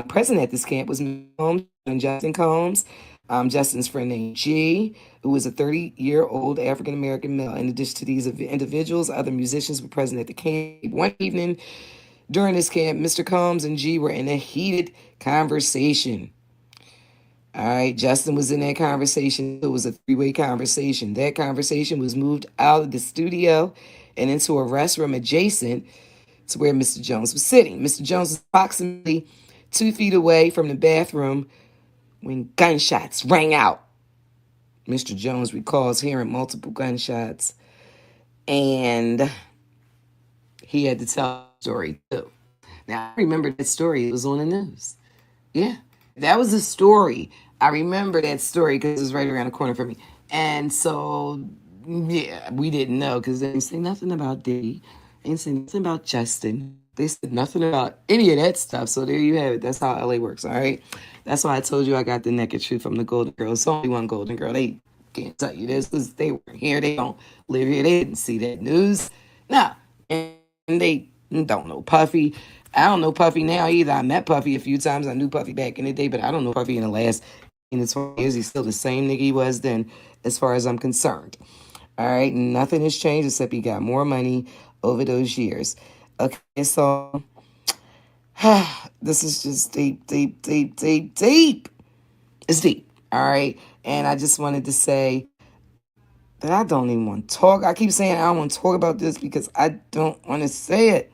Present at this camp was Mr. Combs and Justin Combs, Justin's friend named G, who was a 30-year-old African-American male. In addition to these individuals, other musicians were present at the camp. One evening during this camp, Mr. Combs and G were in a heated conversation. All right, Justin was in that conversation. It was a three-way conversation. That conversation was moved out of the studio and into a restroom adjacent to where Mr. Jones was sitting. Mr. Jones was approximately 2 feet away from the bathroom when gunshots rang out. Mr. Jones recalls hearing multiple gunshots, and he had to tell the story too. Now, I remember that story. It was on the news. Yeah, that was a story. I remember that story because it was right around the corner from me. And so, yeah, we didn't know because they didn't say nothing about Diddy. They didn't say nothing about Justin. They said nothing about any of that stuff. So there you have it. That's how LA works, all right? That's why I told you I got the naked truth from the Golden Girls. It's only one Golden Girl. They can't tell you this because they weren't here. They don't live here. They didn't see that news. No. And they don't know Puffy. I don't know Puffy now either. I met Puffy a few times. I knew Puffy back in the day, but I don't know Puffy in the last 20 years. He's still the same nigga he was then, as far as I'm concerned. All right, nothing has changed except he got more money over those years. Okay, so this is just deep. It's deep, all right? And I just wanted to say that I don't even want to talk. I keep saying I don't want to talk about this because I don't want to say it.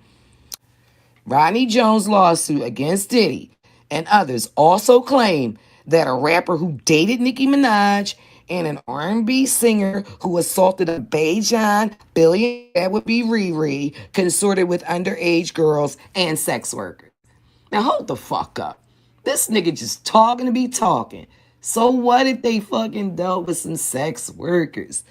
Rodney Jones' lawsuit against Diddy and others also claim that a rapper who dated Nicki Minaj and an R&B singer who assaulted a Bajan billionaire, that would be Riri, consorted with underage girls and sex workers. Now hold the fuck up. This nigga just talking to be talking. So what if they fucking dealt with some sex workers?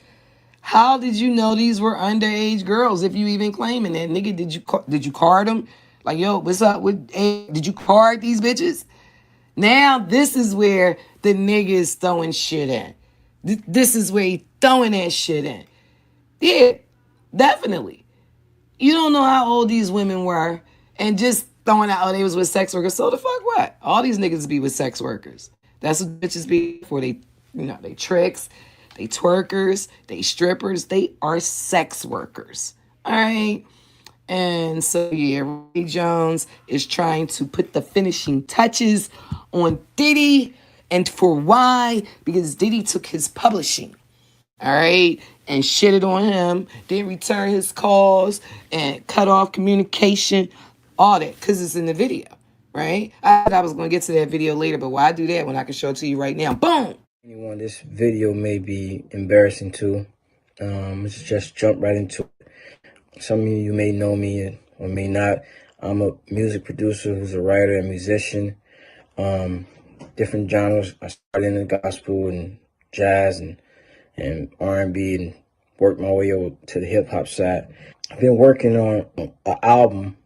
How did you know these were underage girls if you even claiming that? Nigga, did you card them? Like, yo, what's up with did you card these bitches? Now this is where the nigga is throwing shit in. This is where he throwing that shit in. Yeah, definitely. You don't know how old these women were and just throwing out, oh, they was with sex workers. So the fuck what? All these niggas be with sex workers. That's what bitches be for. They, they tricks, they twerkers, they strippers. They are sex workers. All right? And so, yeah, Rodney Jones is trying to put the finishing touches on Diddy. And for why? Because Diddy took his publishing, all right, and shitted on him, didn't return his calls, and cut off communication, all that, because it's in the video, right? I thought I was going to get to that video later, but why do that when I can show it to you right now? Boom! Anyone, this video may be embarrassing too. Let's just jump right into it. Some of you may know me or may not. I'm a music producer who's a writer and musician. Different genres. I started in the gospel and jazz and R&B and worked my way over to the hip hop side. I've been working on an album.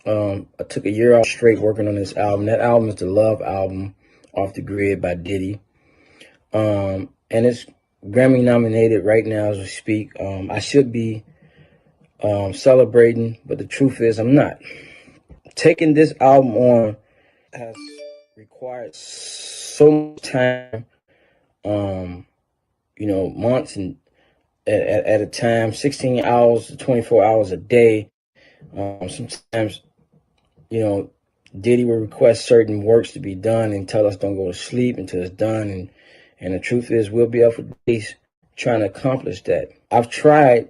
I took a year off straight working on this album. That album is the Love album, Off the Grid by Diddy. And it's Grammy nominated right now as we speak. I should be celebrating, but the truth is I'm not. Taking this album on has required so much time, months and at a time, 16 hours to 24 hours a day. Sometimes, Diddy will request certain works to be done and tell us don't go to sleep until it's done. And the truth is we'll be up for days trying to accomplish that. I've tried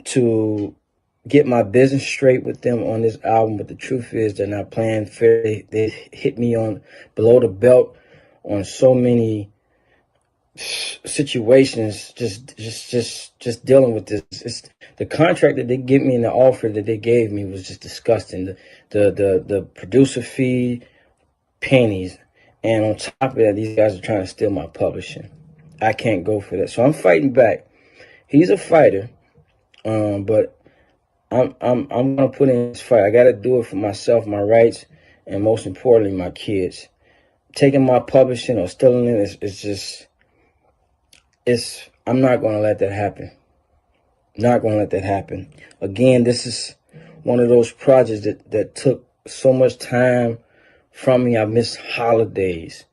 to get my business straight with them on this album, but the truth is they're not playing fair. They hit me on below the belt on so many situations, just dealing with this. It's the contract that they give me and the offer that they gave me was just disgusting. The producer fee, pennies, and on top of that, these guys are trying to steal my publishing. I can't go for that, so I'm fighting back. He's a fighter, but I'm gonna put in this fight. I gotta do it for myself, my rights, and most importantly, my kids. Taking my publishing or stealing it I'm not gonna let that happen. Not gonna let that happen. Again, this is one of those projects that took so much time from me. I missed holidays.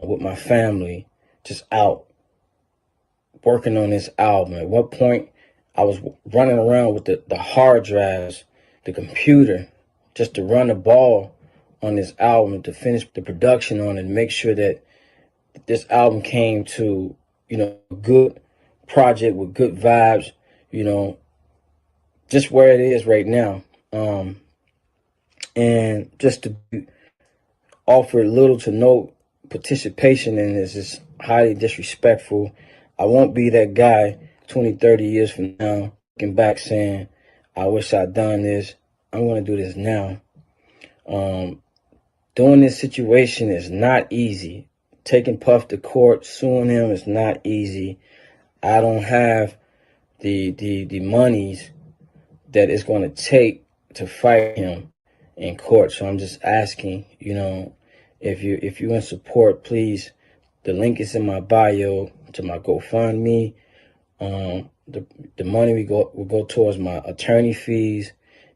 with my family, just out working on this album. At what point I was running around with the hard drives, the computer, just to run the ball on this album, to finish the production on it, and make sure that this album came to, a good project with good vibes, just where it is right now. And just to offer little to no participation in this is highly disrespectful. I won't be that guy 20, 30 years from now, looking back saying, I wish I'd done this. I'm going to do this now. Doing this situation is not easy. Taking Puff to court, suing him is not easy. I don't have the monies that it's going to take to fight him in court. So I'm just asking, if you're in support, please, the link is in my bio to my GoFundMe. The money will go towards my attorney fees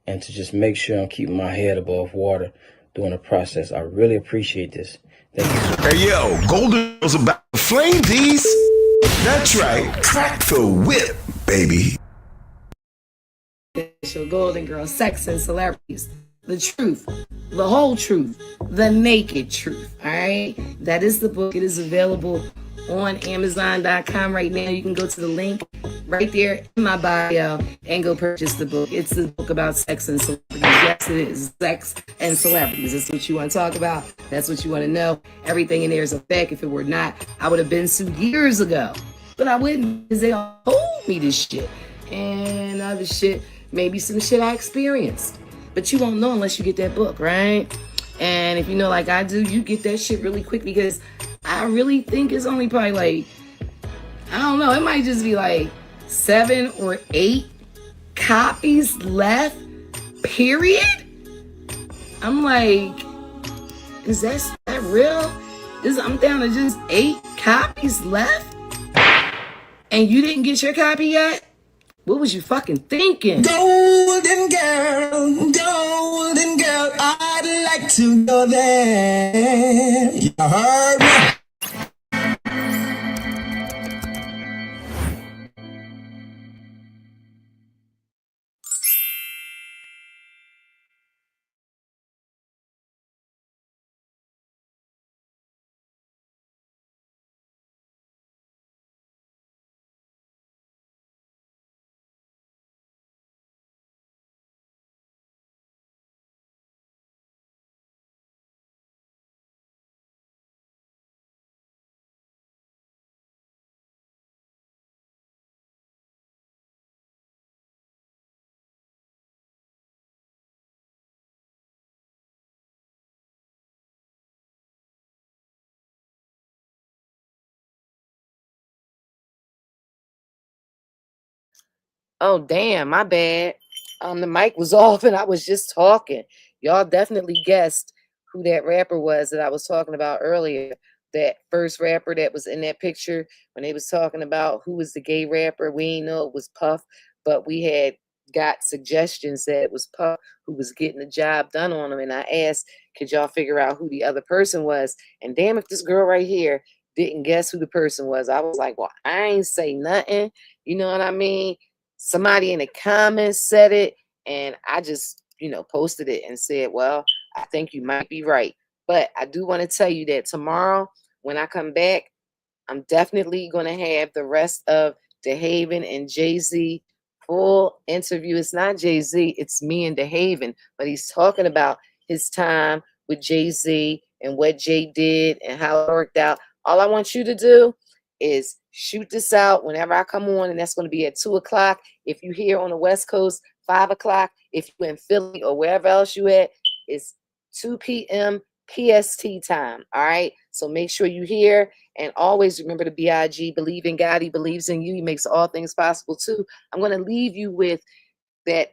and to just make sure I'm keeping my head above water during the process. I really appreciate this. Thank you. Hey, yo, Golden Girls about to flame these. That's right. Crack the whip, baby. Show Golden Girls, Sex and Celebrities. The truth, the whole truth, the naked truth. All right. That is the book. It is available on Amazon.com right now. You can go to the link right there in my bio and go purchase the book. It's a book about sex and celebrities. Yes, it is. Sex and celebrities. That's what you want to talk about. That's what you want to know. Everything in there is a fact. If it were not, I would have been sued years ago. But I wouldn't, because they all told me this shit. And other shit, maybe some shit I experienced. But you won't know unless you get that book, right? And if you know like I do, you get that shit really quick, because I really think it's only probably like, I don't know, it might just be like 7 or 8 copies left, period. I'm like, is that real? I'm down to just 8 copies left? And you didn't get your copy yet? What was you fucking thinking? Golden girl, I'd like to go there. You heard me? Oh, damn, my bad. The mic was off and I was just talking. Y'all definitely guessed who that rapper was that I was talking about earlier. That first rapper that was in that picture when they was talking about who was the gay rapper. We didn't know it was Puff, but we had got suggestions that it was Puff who was getting the job done on him. And I asked, could y'all figure out who the other person was? And damn, if this girl right here didn't guess who the person was, I was like, well, I ain't say nothing. You know what I mean? Somebody in the comments said it, and I just, posted it and said, well, I think you might be right. But I do want to tell you that tomorrow, when I come back, I'm definitely going to have the rest of DeHaven and Jay-Z full interview. It's not Jay-Z, it's me and DeHaven, but he's talking about his time with Jay-Z and what Jay did and how it worked out. All I want you to do is shoot this out whenever I come on, and that's going to be at 2 o'clock. If you're here on the West Coast, 5 o'clock. If you're in Philly or wherever else you at, it's 2 p.m. PST time. All right. So make sure you hear, and always remember the BIG. Believe in God. He believes in you. He makes all things possible too. I'm going to leave you with that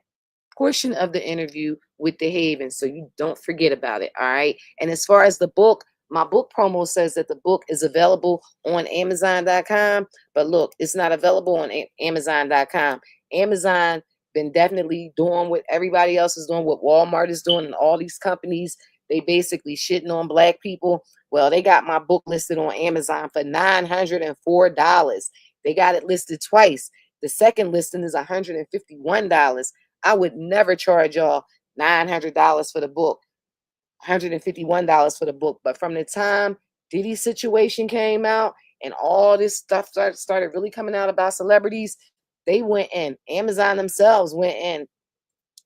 portion of the interview with DeHaven, so you don't forget about it. All right. And as far as the book, my book promo says that the book is available on Amazon.com, but look, it's not available on Amazon.com. Amazon been definitely doing what everybody else is doing, what Walmart is doing, and all these companies they basically shitting on black people. Well, they got my book listed on Amazon for $904. They got it listed twice. The second listing is $151. I would never charge y'all $900 for the book, $151 for the book. But from the time Diddy situation came out and all this stuff started really coming out about celebrities, they went in. Amazon themselves went in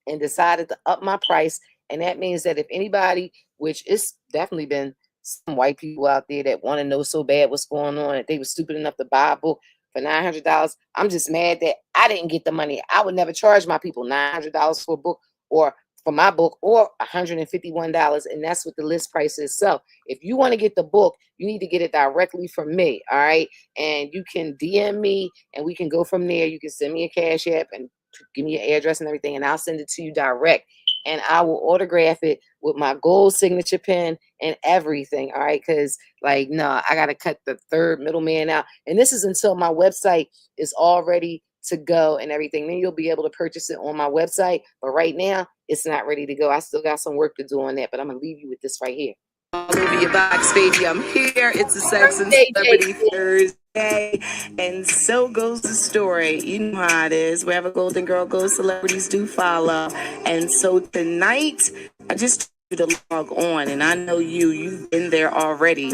and decided to up my price. And that means that if anybody, which it's definitely been some white people out there that want to know so bad what's going on, if they were stupid enough to buy a book for $900, I'm just mad that I didn't get the money. I would never charge my people $900 for a book or for my book, or $151, and that's what the list price is. So if you want to get the book, you need to get it directly from me, all right? And you can DM me, and we can go from there. You can send me a Cash App and give me your address and everything, and I'll send it to you direct. And I will autograph it with my gold signature pen and everything, all right? Because, like, no, I got to cut the third middleman out. And this is until my website is all ready to go and everything. Then you'll be able to purchase it on my website. But right now, it's not ready to go. I still got some work to do on that, but I'm going to leave you with this right here. All over your box, baby. I'm here. It's a Sex and Celebrity Thursday. And so goes the story. You know how it is. Wherever Golden Girl goes, celebrities do follow. And so tonight, I just told you to log on. And I know you've been there already.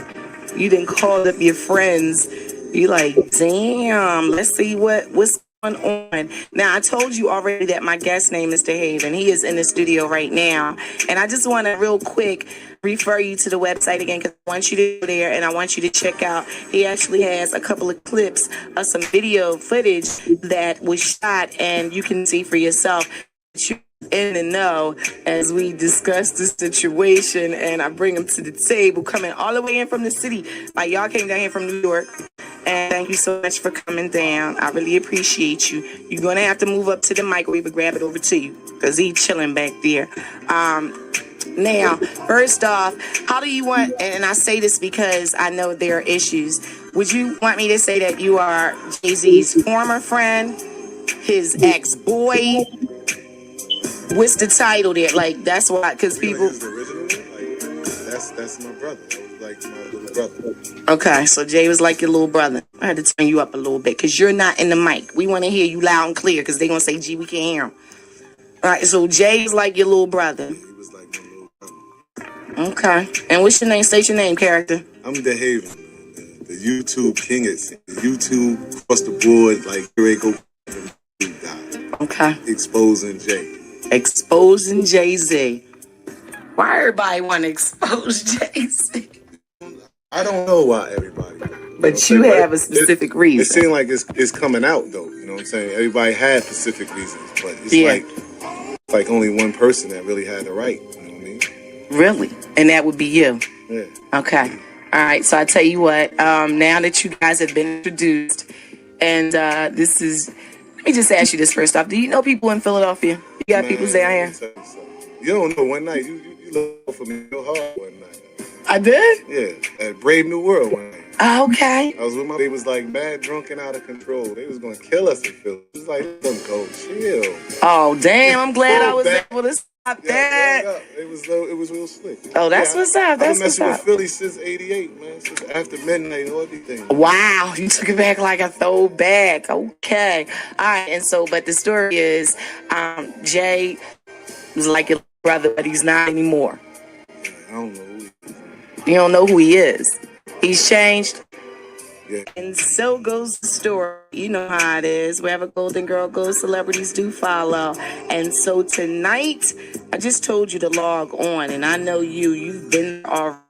You done called up your friends. You like, damn, let's see what's going on. Now, I told you already that my guest name is DeHaven. He is in the studio right now. And I just want to real quick refer you to the website again, because I want you to go there and I want you to check out. He actually has a couple of clips of some video footage that was shot, and you can see for yourself. You're in the know as we discuss the situation, and I bring him to the table, coming all the way in from the city. Like, y'all came down here from New York. And thank you so much for coming down. I really appreciate you. You're going to have to move up to the microwave and grab it over to you, because he's chilling back there. Now, first off, how do you want, and I say this because I know there are issues, would you want me to say that you are Jay-Z's former friend, his ex-boy? What's the title there? Like, that's why, because people... That's my brother. Like my little brother. Okay, so Jay was like your little brother. I had to turn you up a little bit because you're not in the mic. We want to hear you loud and clear because they're going to say, gee, we can't hear him. All right, so Jay is like your little brother. He was like my little brother. Okay. And what's your name? State your name, character. I'm DeHaven, the YouTube king. It's YouTube across the board, like Draco guy. Okay. Exposing Jay. Exposing Jay-Z. Why everybody want to expose Jay-Z? I don't know why everybody. But you have a specific reason. It seems like it's coming out though. You know what I'm saying? Everybody had specific reasons, but it's like only one person that really had the right. You know what I mean? Really? And that would be you? Yeah. Okay. All right. So I tell you what. Now that you guys have been introduced, and this is, let me just ask you this first off. Do you know people in Philadelphia? You got people down here? You don't know. One night you looked for me real hard one night. I did? Yeah, at Brave New World one night. Okay. I was with they was like mad drunk and out of control. They was gonna kill us in Philly. It was like, let them go, chill. Oh damn! I'm glad I was able to stop that. It was real slick. Oh, that's what's up. That's what's up. I've been messing with Philly since '88, man. Since after midnight, all everything. Wow, you took it back like a throwback. Okay. All right. And so, but the story is, Jay was like your brother, but he's not anymore. Yeah, I don't know who he is. You don't know who he is. He's changed. Yeah. And so goes the story. You know how it is. Wherever Golden Girl goes, celebrities do follow. And so tonight, I just told you to log on. And I know you've been already.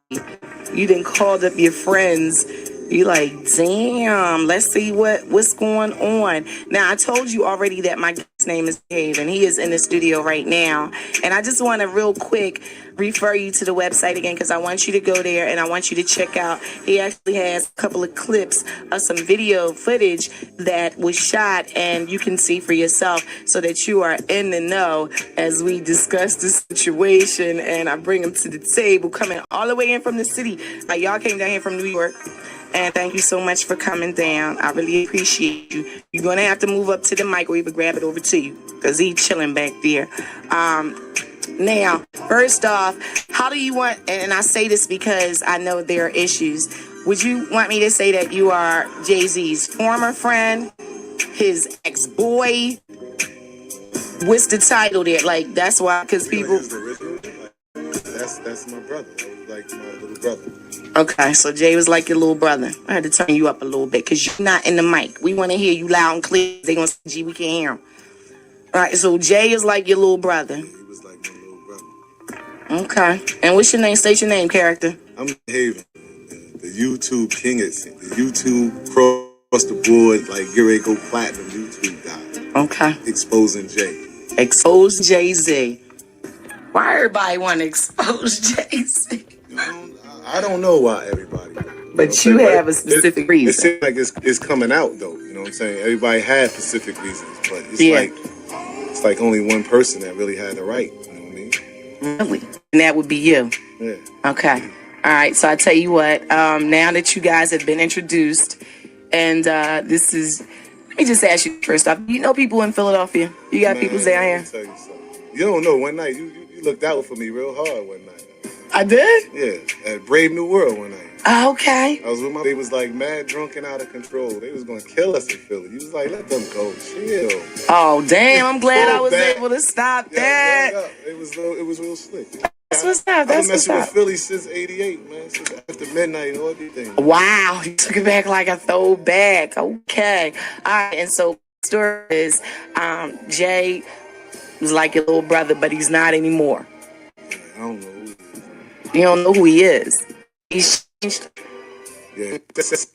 You done called up your friends. You like, damn, let's see what's going on. Now, I told you already that my guest name is DeHaven. He is in the studio right now. And I just want to real quick refer you to the website again, because I want you to go there and I want you to check out. He actually has a couple of clips of some video footage that was shot, and you can see for yourself so that you are in the know as we discuss the situation. And I bring him to the table, coming all the way in from the city. Like, y'all came down here from New York. And thank you so much for coming down. I really appreciate you. You're going to have to move up to the microwave and grab it over to you, because he's chilling back there. Now, first off, how do you want, and I say this because I know there are issues, would you want me to say that you are Jay-Z's former friend, his ex-boy? What's the title there? Like, that's why, because people... That's my brother. That was like my little brother. Okay, so Jay was like your little brother. I had to turn you up a little bit because you're not in the mic. We want to hear you loud and clear. They gonna say, G, we can't hear him. All right, so Jay is like your little brother. He was like my little brother. Okay, and what's your name? State your name, character. I'm DeHaven, the YouTube king, the YouTube cross the board, like get ready to go platinum YouTube guy. Okay. Exposing Jay. Expose Jay-Z. Why everybody want to expose Jay-Z? I don't know why everybody. But you have a specific reason. It seems like it's coming out though. You know what I'm saying? Everybody had specific reasons, but it's like only one person that really had the right. You know what I mean? Really? And that would be you. Yeah. Okay. All right. So I tell you what. Now that you guys have been introduced, and this is, let me just ask you first off. You know people in Philadelphia? You got people down here? Tell you something. You don't know. One night you looked out for me real hard one night. I did? Yeah, at Brave New World one night. Okay. I was with they was like mad drunk and out of control. They was gonna kill us in Philly. You was like, let them go, chill. Oh damn! I'm glad I was able to stop that. Yeah, it was real slick. That's what's up. I've been messing with Philly since '88, man. Since after midnight and everything. Wow, you took it back like a throwback. Okay. All right, and so the story is, Jay was like your little brother, but he's not anymore. Yeah, I don't know who he is. You don't know who he is. He's changed. Yeah, that's